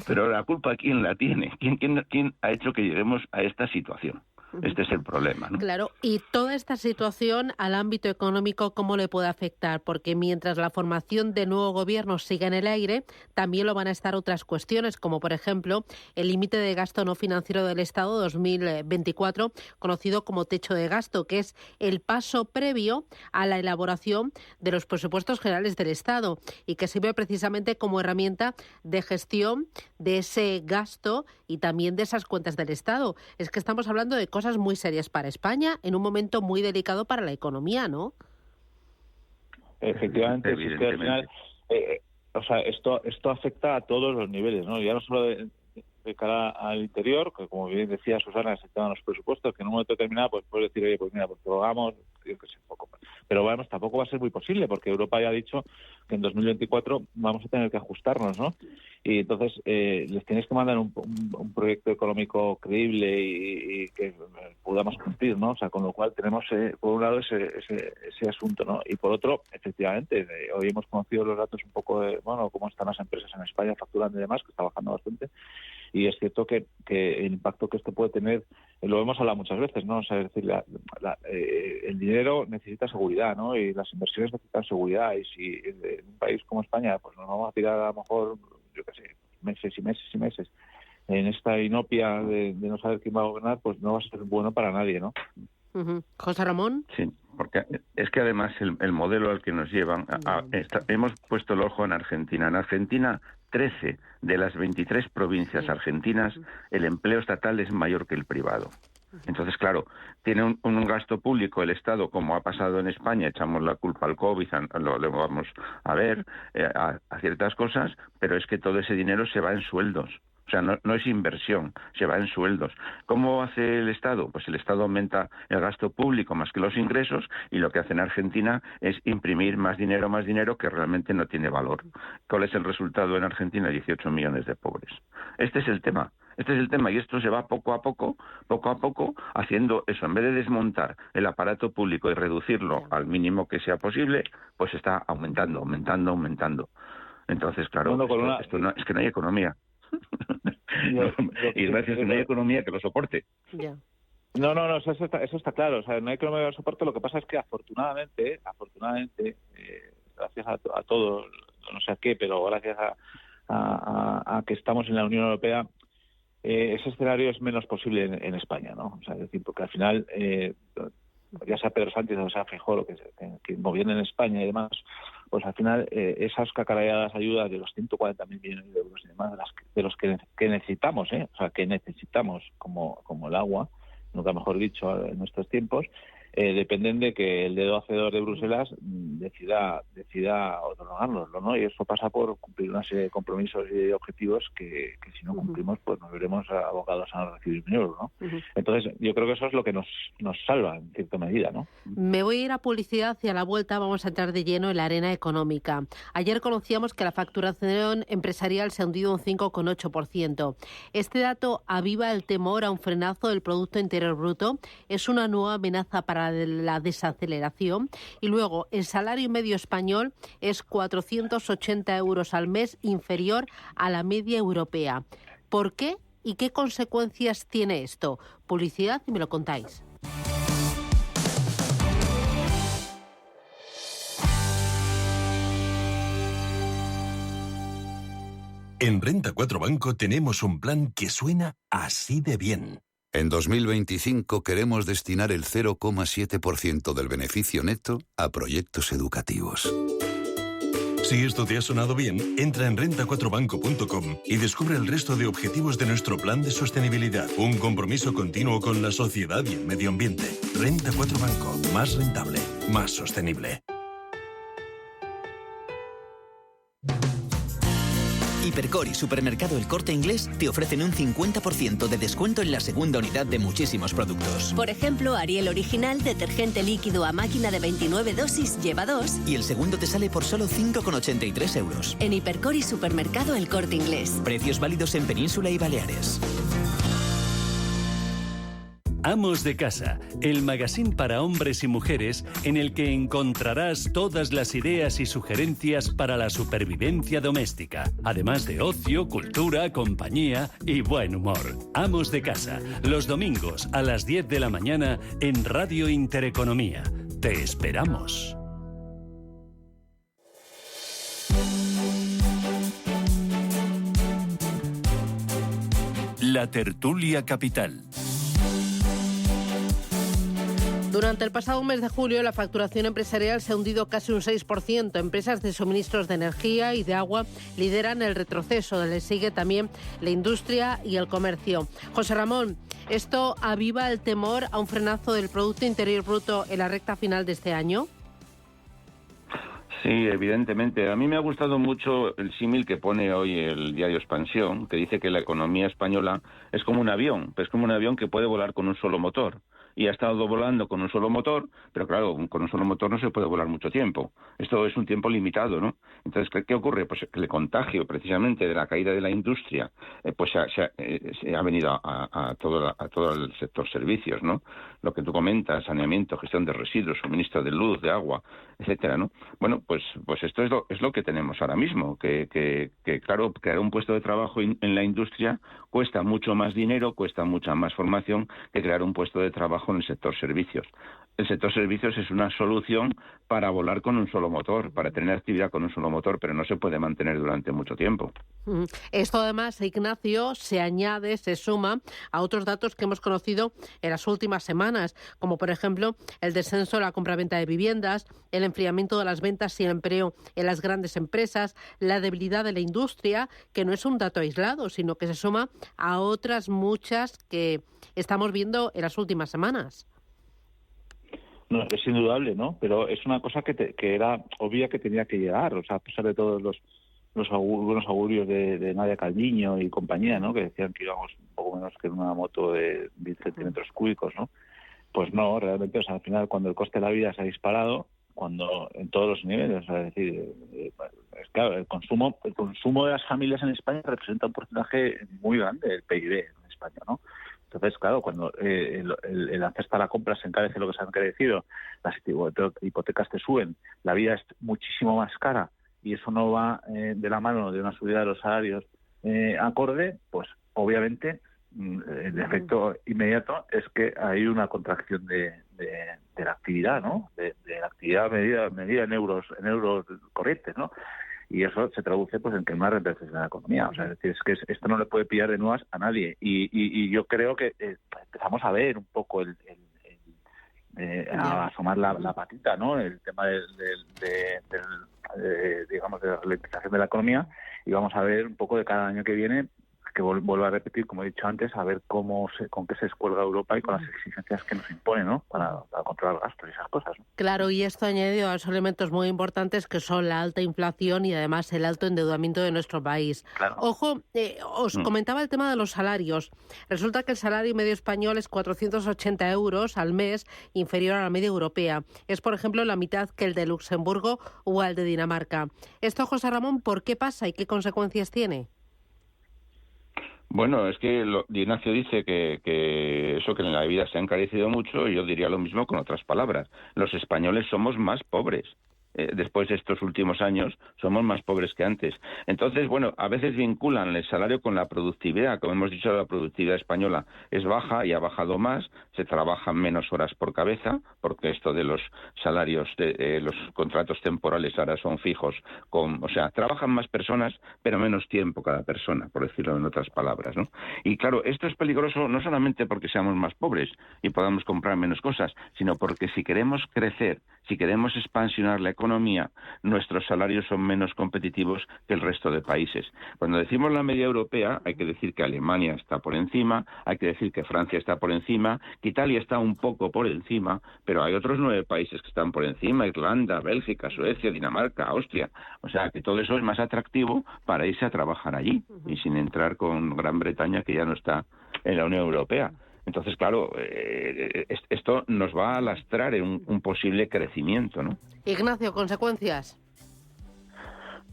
Pero la culpa, ¿quién la tiene? ¿Quién ha hecho que lleguemos a esta situación? Este es el problema, ¿no? Claro, y toda esta situación al ámbito económico, ¿cómo le puede afectar? Porque mientras la formación de nuevo gobierno siga en el aire, también lo van a estar otras cuestiones, como por ejemplo el límite de gasto no financiero del Estado 2024, conocido como techo de gasto, que es el paso previo a la elaboración de los presupuestos generales del Estado y que sirve precisamente como herramienta de gestión de ese gasto y también de esas cuentas del Estado. Es que estamos hablando de cosas muy serias para España en un momento muy delicado para la economía, ¿no? Efectivamente, es que al final, esto afecta a todos los niveles, ¿no? Ya no solo de cara al interior, que como bien decía Susana, es el tema de los presupuestos, que en un momento determinado pues puedes decir, oye, pues mira, pues prorrogamos, yo que sé, un poco. Pero vamos, tampoco va a ser muy posible, porque Europa ya ha dicho que en 2024 vamos a tener que ajustarnos, ¿no? Y entonces les tienes que mandar un proyecto económico creíble y que podamos cumplir, ¿no? O sea, con lo cual tenemos, por un lado, ese asunto, ¿no? Y por otro, efectivamente, hoy hemos conocido los datos un poco de, bueno, cómo están las empresas en España facturando y demás, que está bajando bastante. Y es cierto que el impacto que esto puede tener, lo hemos hablado muchas veces, ¿no? O sea, es decir, el dinero necesita seguridad, ¿no? Y las inversiones necesitan seguridad. Y si en un país como España, pues nos vamos a tirar a lo mejor, yo qué sé, meses y meses y meses en esta inopia de no saber quién va a gobernar, pues no va a ser bueno para nadie, ¿no? José Ramón. Sí, porque es que además el modelo al que nos llevan, hemos puesto el ojo en Argentina. En Argentina, 13 de las 23 provincias argentinas, el empleo estatal es mayor que el privado. Entonces, claro, tiene un gasto público el Estado, como ha pasado en España, echamos la culpa al COVID, lo vamos a ver, a ciertas cosas, pero es que todo ese dinero se va en sueldos. O sea, no es inversión, se va en sueldos. ¿Cómo hace el Estado? Pues el Estado aumenta el gasto público más que los ingresos, y lo que hace en Argentina es imprimir más dinero que realmente no tiene valor. ¿Cuál es el resultado en Argentina? 18 millones de pobres. Este es el tema, y esto se va poco a poco, haciendo eso. En vez de desmontar el aparato público y reducirlo al mínimo que sea posible, pues está aumentando. Entonces, claro, es que no hay economía. Y gracias a que no hay economía que lo soporte. Ya. No, eso está claro. O sea, no hay economía que lo soporte. Lo que pasa es que afortunadamente, gracias a todo, no sé a qué, pero gracias a que estamos en la Unión Europea, ese escenario es menos posible en España, ¿no? O sea, es decir, porque al final, ya sea Pedro Sánchez o sea Feijóo, que gobierna en España y demás, pues al final esas cacaralladas ayudas de los 140.000 millones de euros y demás, de los que necesitamos, o sea, que necesitamos como el agua, nunca mejor dicho, en nuestros tiempos, dependen de que el dedo hacedor de Bruselas decida otorgárnoslo, ¿no? Y eso pasa por cumplir una serie de compromisos y de objetivos que si no cumplimos, pues nos veremos abocados a no recibir un euro, ¿no? Entonces, yo creo que eso es lo que nos salva en cierta medida, ¿no? Me voy a ir a publicidad y a la vuelta vamos a entrar de lleno en la arena económica. Ayer conocíamos que la facturación empresarial se ha hundido un 5,8%. Este dato aviva el temor a un frenazo del Producto Interior Bruto. Es una nueva amenaza para la desaceleración. Y luego, el salario medio español es 480 euros al mes, inferior a la media europea. ¿Por qué y qué consecuencias tiene esto? Publicidad y me lo contáis. En Renta 4 Banco tenemos un plan que suena así de bien. En 2025 queremos destinar el 0,7% del beneficio neto a proyectos educativos. Si esto te ha sonado bien, entra en renta4banco.com y descubre el resto de objetivos de nuestro plan de sostenibilidad. Un compromiso continuo con la sociedad y el medio ambiente. Renta 4 Banco. Más rentable, más sostenible. Hipercor y Supermercado El Corte Inglés te ofrecen un 50% de descuento en la segunda unidad de muchísimos productos. Por ejemplo, Ariel Original, detergente líquido a máquina de 29 dosis, lleva 2. Y el segundo te sale por solo 5,83 euros. En Hipercor y Supermercado El Corte Inglés. Precios válidos en Península y Baleares. Amos de Casa, el magazín para hombres y mujeres en el que encontrarás todas las ideas y sugerencias para la supervivencia doméstica, además de ocio, cultura, compañía y buen humor. Amos de Casa, los domingos a las 10 de la mañana en Radio Intereconomía. Te esperamos. La tertulia capital. Durante el pasado mes de julio, la facturación empresarial se ha hundido casi un 6%. Empresas de suministros de energía y de agua lideran el retroceso. Le sigue también la industria y el comercio. José Ramón, ¿esto aviva el temor a un frenazo del Producto Interior Bruto en la recta final de este año? Sí, evidentemente. A mí me ha gustado mucho el símil que pone hoy el diario Expansión, que dice que la economía española es como un avión, pero es como un avión que puede volar con un solo motor. Y ha estado volando con un solo motor, pero claro, con un solo motor no se puede volar mucho tiempo. Esto es un tiempo limitado, ¿no? Entonces, ¿qué ocurre? Pues que el contagio precisamente de la caída de la industria pues se ha venido a todo el sector servicios, ¿no? Lo que tú comentas, saneamiento, gestión de residuos, suministro de luz, de agua, etcétera, ¿no? Bueno, pues esto es lo que tenemos ahora mismo, que claro, crear un puesto de trabajo en la industria cuesta mucho más dinero, cuesta mucha más formación que crear un puesto de trabajo en el sector servicios. El sector servicios es una solución para volar con un solo motor, para tener actividad con un solo motor, pero no se puede mantener durante mucho tiempo. Esto además, Ignacio, se suma a otros datos que hemos conocido en las últimas semanas, como por ejemplo el descenso de la compraventa de viviendas, el enfriamiento de las ventas y el empleo en las grandes empresas, la debilidad de la industria, que no es un dato aislado, sino que se suma a otras muchas que estamos viendo en las últimas semanas. No, es indudable, ¿no? Pero es una cosa que era obvia que tenía que llegar, o sea, a pesar de todos los buenos augurios de Nadia Calviño y compañía, ¿no? Que decían que íbamos un poco menos que en una moto de 10 centímetros cúbicos, ¿no? Pues no, realmente, o sea, al final, cuando el coste de la vida se ha disparado, cuando en todos los niveles, o sea, es decir, claro, el consumo de las familias en España representa un porcentaje muy grande del PIB en España, ¿no? Entonces, claro, cuando el acceso a la compra se encarece lo que se ha encarecido, las hipotecas te suben, la vida es muchísimo más cara y eso no va de la mano de una subida de los salarios acorde, pues obviamente el efecto inmediato es que hay una contracción de la actividad, ¿no? De la actividad medida en euros corrientes, ¿no? Y eso se traduce pues en que más retroceso en la economía. O sea, es decir, es que esto no le puede pillar de nuevas a nadie. Y yo creo que empezamos a ver un poco a asomar la patita, ¿no? El tema digamos, de la ralentización de la economía, y vamos a ver un poco de cada año que viene, que vuelvo a repetir, como he dicho antes, a ver con qué se escuelga Europa y con las exigencias que nos impone, ¿no? Para controlar gastos y esas cosas, ¿no? Claro, y esto añadido a esos elementos muy importantes que son la alta inflación y además el alto endeudamiento de nuestro país. Claro. Ojo, os comentaba el tema de los salarios. Resulta que el salario medio español es 480 euros al mes, inferior a la media europea. Es, por ejemplo, la mitad que el de Luxemburgo o el de Dinamarca. Esto, José Ramón, ¿por qué pasa y qué consecuencias tiene? Bueno, es que Ignacio dice que eso, que en la vida se ha encarecido mucho, y yo diría lo mismo con otras palabras. Los españoles somos más pobres. Después de estos últimos años, somos más pobres que antes. Entonces, bueno, a veces vinculan el salario con la productividad. Como hemos dicho, la productividad española es baja y ha bajado más, se trabajan menos horas por cabeza, porque esto de los salarios, los contratos temporales ahora son fijos, o sea, trabajan más personas, pero menos tiempo cada persona, por decirlo en otras palabras, ¿no? Y claro, esto es peligroso no solamente porque seamos más pobres y podamos comprar menos cosas, sino porque si queremos crecer, si queremos expansionar la economía, economía, nuestros salarios son menos competitivos que el resto de países. Cuando decimos la media europea, hay que decir que Alemania está por encima, hay que decir que Francia está por encima, que Italia está un poco por encima, pero hay otros 9 países que están por encima: Irlanda, Bélgica, Suecia, Dinamarca, Austria. O sea, que todo eso es más atractivo para irse a trabajar allí, y sin entrar con Gran Bretaña, que ya no está en la Unión Europea. Entonces, claro, esto nos va a lastrar en un posible crecimiento, ¿no? Ignacio, ¿consecuencias?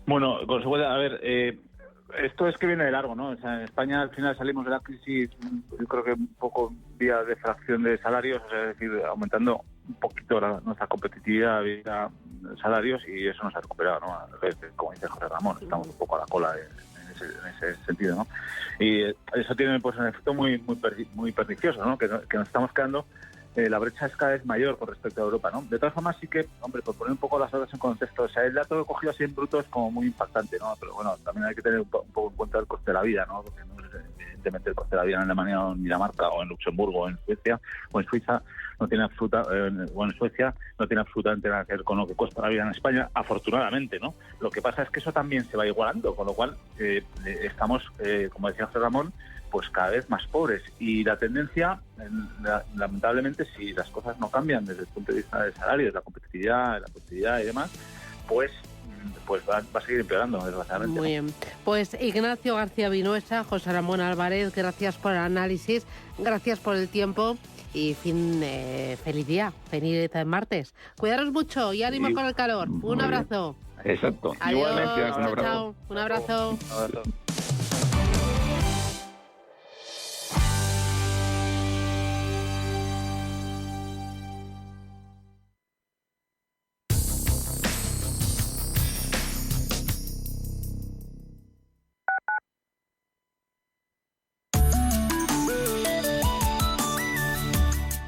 Bueno, consecuencias, a ver, esto es que viene de largo, ¿no? O sea, en España al final salimos de la crisis, yo creo que un poco vía defracción de salarios, o sea, es decir, aumentando un poquito nuestra competitividad vía salarios, y eso nos ha recuperado, ¿no? Como dice José Ramón, estamos un poco a la cola en ese sentido, ¿no? Y eso tiene pues un efecto muy pernicioso, ¿no? Que nos estamos quedando, la brecha es cada vez mayor con respecto a Europa, ¿no? De todas formas, sí que, hombre, por poner un poco las cosas en contexto, o sea, el dato cogido así en bruto es como muy impactante, ¿no? Pero bueno, también hay que tener un poco en cuenta el coste de la vida, ¿no? Porque no es evidentemente el coste de la vida en Alemania o en Dinamarca o en Luxemburgo o en Suecia o en Suiza no tiene o en Suecia no tiene absolutamente nada que ver con lo que cuesta la vida en España, afortunadamente, ¿no? Lo que pasa es que eso también se va igualando, con lo cual estamos, como decía José Ramón, pues cada vez más pobres, y la tendencia, lamentablemente, si las cosas no cambian desde el punto de vista del salario, de la competitividad y demás, pues va a seguir empeorando, desgraciadamente. Muy bien. Pues Ignacio García Vinuesa, José Ramón Álvarez, gracias por el análisis, gracias por el tiempo y feliz día, feliz martes. Cuidaros mucho y ánimo con el calor. Un abrazo. Exacto. Adiós. Igualmente, un abrazo. Chao. Un abrazo.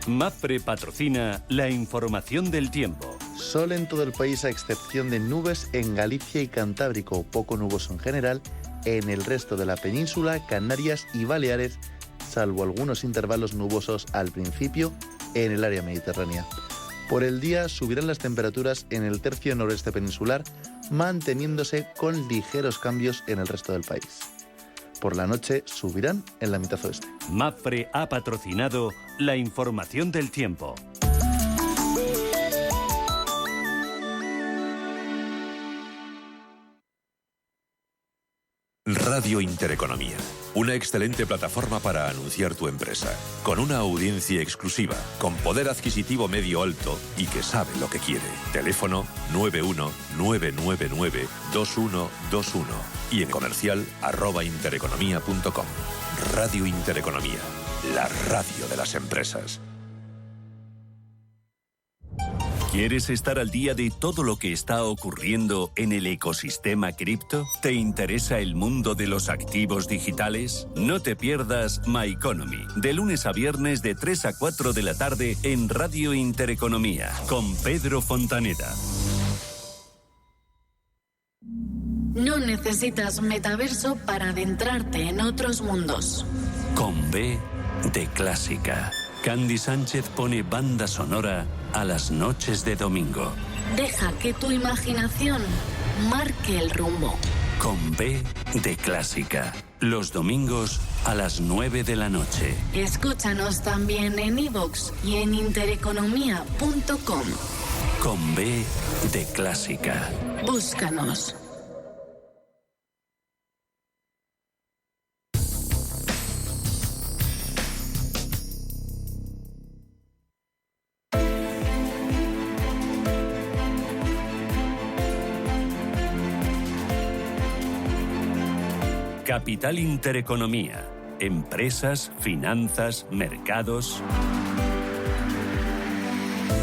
Mapfre patrocina la información del tiempo. Sol en todo el país a excepción de nubes en Galicia y Cantábrico, poco nuboso en general, en el resto de la península, Canarias y Baleares, salvo algunos intervalos nubosos al principio en el área mediterránea. Por el día subirán las temperaturas en el tercio noreste peninsular, manteniéndose con ligeros cambios en el resto del país. Por la noche subirán en la mitad oeste. Mapfre ha patrocinado la información del tiempo. Radio Intereconomía, una excelente plataforma para anunciar tu empresa, con una audiencia exclusiva, con poder adquisitivo medio alto y que sabe lo que quiere. Teléfono 91-999-2121 y en comercial @intereconomía.com. Radio Intereconomía, la radio de las empresas. ¿Quieres estar al día de todo lo que está ocurriendo en el ecosistema cripto? ¿Te interesa el mundo de los activos digitales? No te pierdas My Economy, de lunes a viernes de 3 a 4 de la tarde en Radio Intereconomía, con Pedro Fontaneda. No necesitas metaverso para adentrarte en otros mundos. Con B de Clásica. Candy Sánchez pone banda sonora a las noches de domingo. Deja que tu imaginación marque el rumbo. Con B de Clásica. Los domingos a las 9 de la noche. Escúchanos también en iVoox y en intereconomía.com. Con B de Clásica. Búscanos. Capital Intereconomía. Empresas, finanzas, mercados.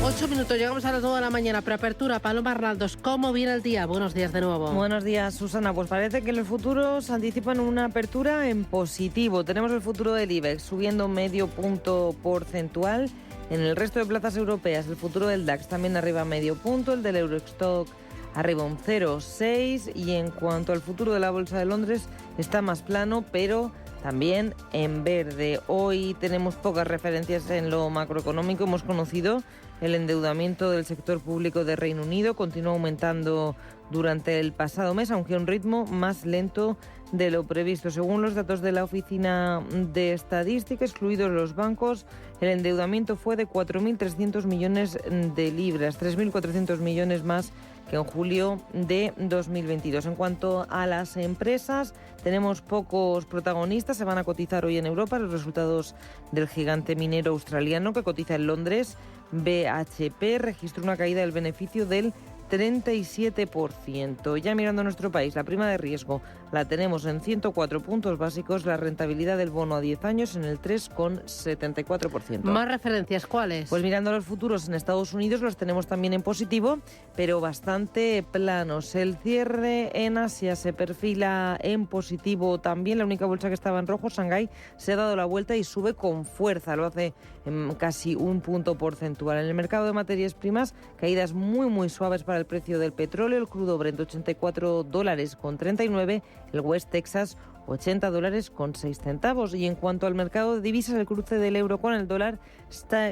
8 minutos, llegamos a las 9 de la mañana. Preapertura, Paloma Arnaldos, ¿cómo viene el día? Buenos días de nuevo. Buenos días, Susana. Pues parece que los futuros anticipan una apertura en positivo. Tenemos el futuro del IBEX subiendo medio punto porcentual. En el resto de plazas europeas, el futuro del DAX también arriba medio punto, el del Eurostock arriba un 0,6 y en cuanto al futuro de la Bolsa de Londres está más plano, pero también en verde. Hoy tenemos pocas referencias en lo macroeconómico. Hemos conocido el endeudamiento del sector público de Reino Unido. Continúa aumentando durante el pasado mes, aunque a un ritmo más lento de lo previsto. Según los datos de la Oficina de Estadística, excluidos los bancos, el endeudamiento fue de 4.300 millones de libras, 3.400 millones más que en julio de 2022. En cuanto a las empresas, tenemos pocos protagonistas. Se van a cotizar hoy en Europa los resultados del gigante minero australiano que cotiza en Londres. BHP registró una caída del beneficio del 37%. Ya mirando nuestro país, la prima de riesgo la tenemos en 104 puntos básicos, la rentabilidad del bono a 10 años en el 3,74%. ¿Más referencias cuáles? Pues mirando los futuros en Estados Unidos los tenemos también en positivo, pero bastante planos. El cierre en Asia se perfila en positivo también. La única bolsa que estaba en rojo, Shanghái, se ha dado la vuelta y sube con fuerza. Lo hace en casi un punto porcentual. En el mercado de materias primas, caídas muy suaves para el precio del petróleo. El crudo Brent $84,39, el West Texas $80,06. Y en cuanto al mercado de divisas, el cruce del euro con el dólar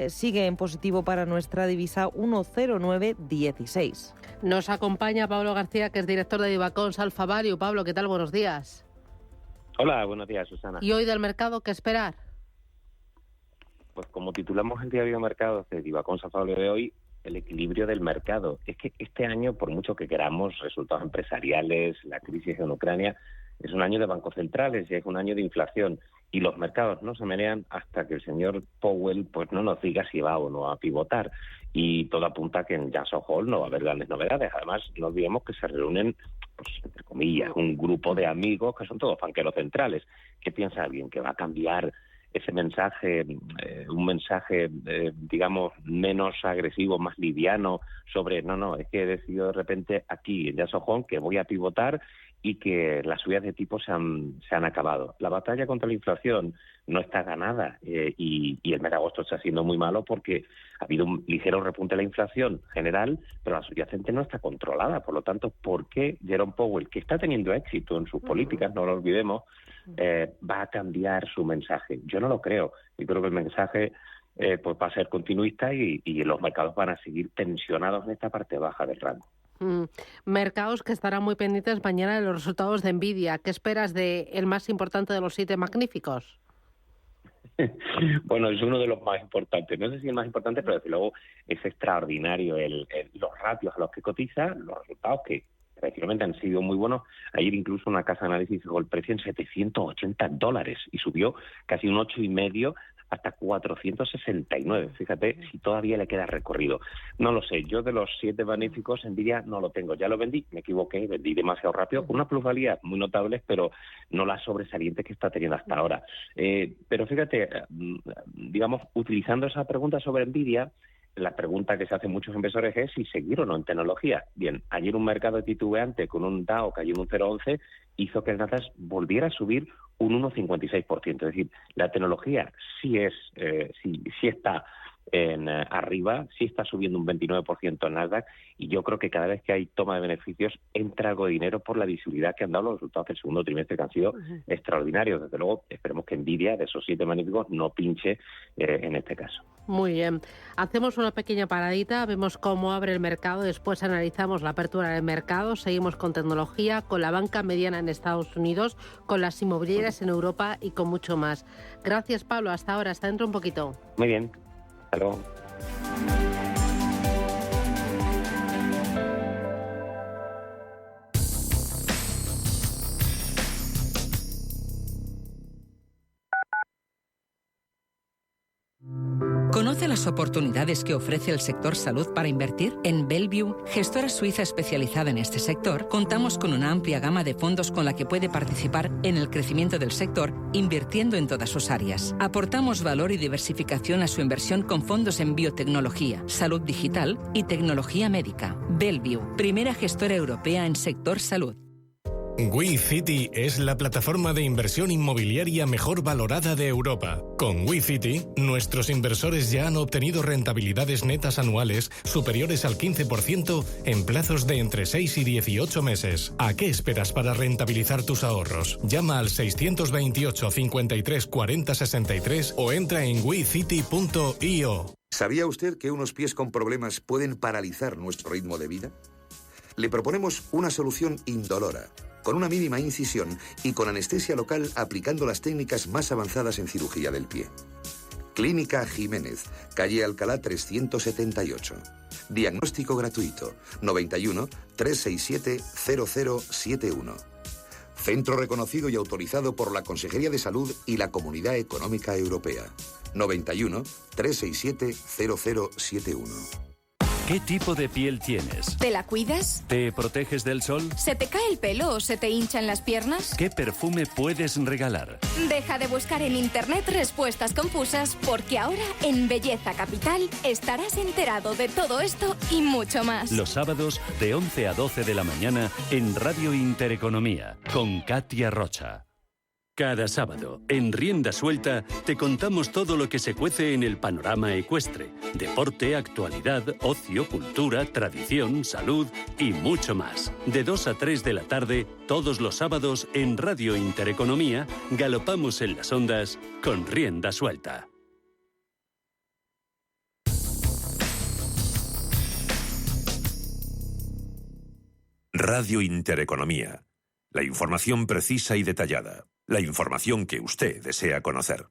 sigue en positivo para nuestra divisa, 1,0916. Nos acompaña Pablo García, que es director de Divacons Alpha Value. Pablo, ¿qué tal? Buenos días. Hola, buenos días, Susana. ¿Y hoy del mercado qué esperar? Pues como titulamos el diario de mercados de Divacons Alpha Value de hoy, el equilibrio del mercado. Es que este año, por mucho que queramos resultados empresariales, la crisis en Ucrania, es un año de bancos centrales y es un año de inflación. Y los mercados no se menean hasta que el señor Powell pues no nos diga si va o no a pivotar. Y todo apunta que en Jackson Hole no va a haber grandes novedades. Además, no olvidemos que se reúnen, pues entre comillas, un grupo de amigos que son todos banqueros centrales. ¿Qué piensa alguien? ¿Que va a cambiar ese mensaje, un mensaje, digamos, menos agresivo, más liviano, sobre, no, es que he decidido de repente aquí en Jackson Hole que voy a pivotar y que las subidas de tipo se han acabado? La batalla contra la inflación no está ganada y el mes de agosto está siendo muy malo porque ha habido un ligero repunte de la inflación general, pero la subyacente no está controlada. Por lo tanto, ¿por qué Jerome Powell, que está teniendo éxito en sus políticas, no lo olvidemos, va a cambiar su mensaje? Yo no lo creo. Yo creo que el mensaje pues va a ser continuista y los mercados van a seguir tensionados en esta parte baja del rango. Mercados que estarán muy pendientes mañana de los resultados de Nvidia. ¿Qué esperas de el más importante de los 7 magníficos? Bueno, es uno de los más importantes. No sé si el más importante, pero desde luego es extraordinario los ratios a los que cotiza, los resultados que tradicionalmente han sido muy buenos. Ayer incluso una casa de análisis dejó el precio en $780 y subió casi un 8,5% hasta 469. Fíjate si todavía le queda recorrido. No lo sé. Yo de los 7 magníficos, Nvidia no lo tengo. Ya lo vendí, me equivoqué, vendí demasiado rápido, con unas plusvalías muy notables, pero no las sobresalientes que está teniendo hasta ahora. Pero fíjate, digamos, utilizando esa pregunta sobre Nvidia, la pregunta que se hacen muchos inversores es si seguir o no en tecnología. Bien, ayer un mercado titubeante con un Dow cayendo un 0,11 hizo que el Nasdaq volviera a subir un 1,56%. Es decir, la tecnología sí está arriba, sí está subiendo un 29% en Nasdaq, y yo creo que cada vez que hay toma de beneficios entra algo de dinero por la visibilidad que han dado los resultados del segundo trimestre, que han sido extraordinarios. Desde luego, esperemos que Nvidia, de esos 7 magníficos, no pinche en este caso. Muy bien. Hacemos una pequeña paradita, vemos cómo abre el mercado, después analizamos la apertura del mercado, seguimos con tecnología, con la banca mediana en Estados Unidos, con las inmobiliarias en Europa y con mucho más. Gracias, Pablo. Hasta ahora. Hasta dentro un poquito. Muy bien. Hasta luego. ¿Conoce las oportunidades que ofrece el sector salud para invertir? En Bellevue, gestora suiza especializada en este sector, contamos con una amplia gama de fondos con la que puede participar en el crecimiento del sector, invirtiendo en todas sus áreas. Aportamos valor y diversificación a su inversión con fondos en biotecnología, salud digital y tecnología médica. Bellevue, primera gestora europea en sector salud. WeCity es la plataforma de inversión inmobiliaria mejor valorada de Europa. Con WeCity, nuestros inversores ya han obtenido rentabilidades netas anuales superiores al 15% en plazos de entre 6 y 18 meses. ¿A qué esperas para rentabilizar tus ahorros? Llama al 628 53 40 63 o entra en wecity.io. ¿Sabía usted que unos pies con problemas pueden paralizar nuestro ritmo de vida? Le proponemos una solución indolora, con una mínima incisión y con anestesia local aplicando las técnicas más avanzadas en cirugía del pie. Clínica Jiménez, calle Alcalá 378. Diagnóstico gratuito, 91 367 0071. Centro reconocido y autorizado por la Consejería de Salud y la Comunidad Económica Europea. 91 367 0071. ¿Qué tipo de piel tienes? ¿Te la cuidas? ¿Te proteges del sol? ¿Se te cae el pelo o se te hinchan las piernas? ¿Qué perfume puedes regalar? Deja de buscar en internet respuestas confusas, porque ahora en Belleza Capital estarás enterado de todo esto y mucho más. Los sábados de 11 a 12 de la mañana en Radio Intereconomía con Katia Rocha. Cada sábado, en Rienda Suelta, te contamos todo lo que se cuece en el panorama ecuestre. Deporte, actualidad, ocio, cultura, tradición, salud y mucho más. De 2 a 3 de la tarde, todos los sábados, en Radio Intereconomía, galopamos en las ondas con Rienda Suelta. Radio Intereconomía. La información precisa y detallada. La información que usted desea conocer.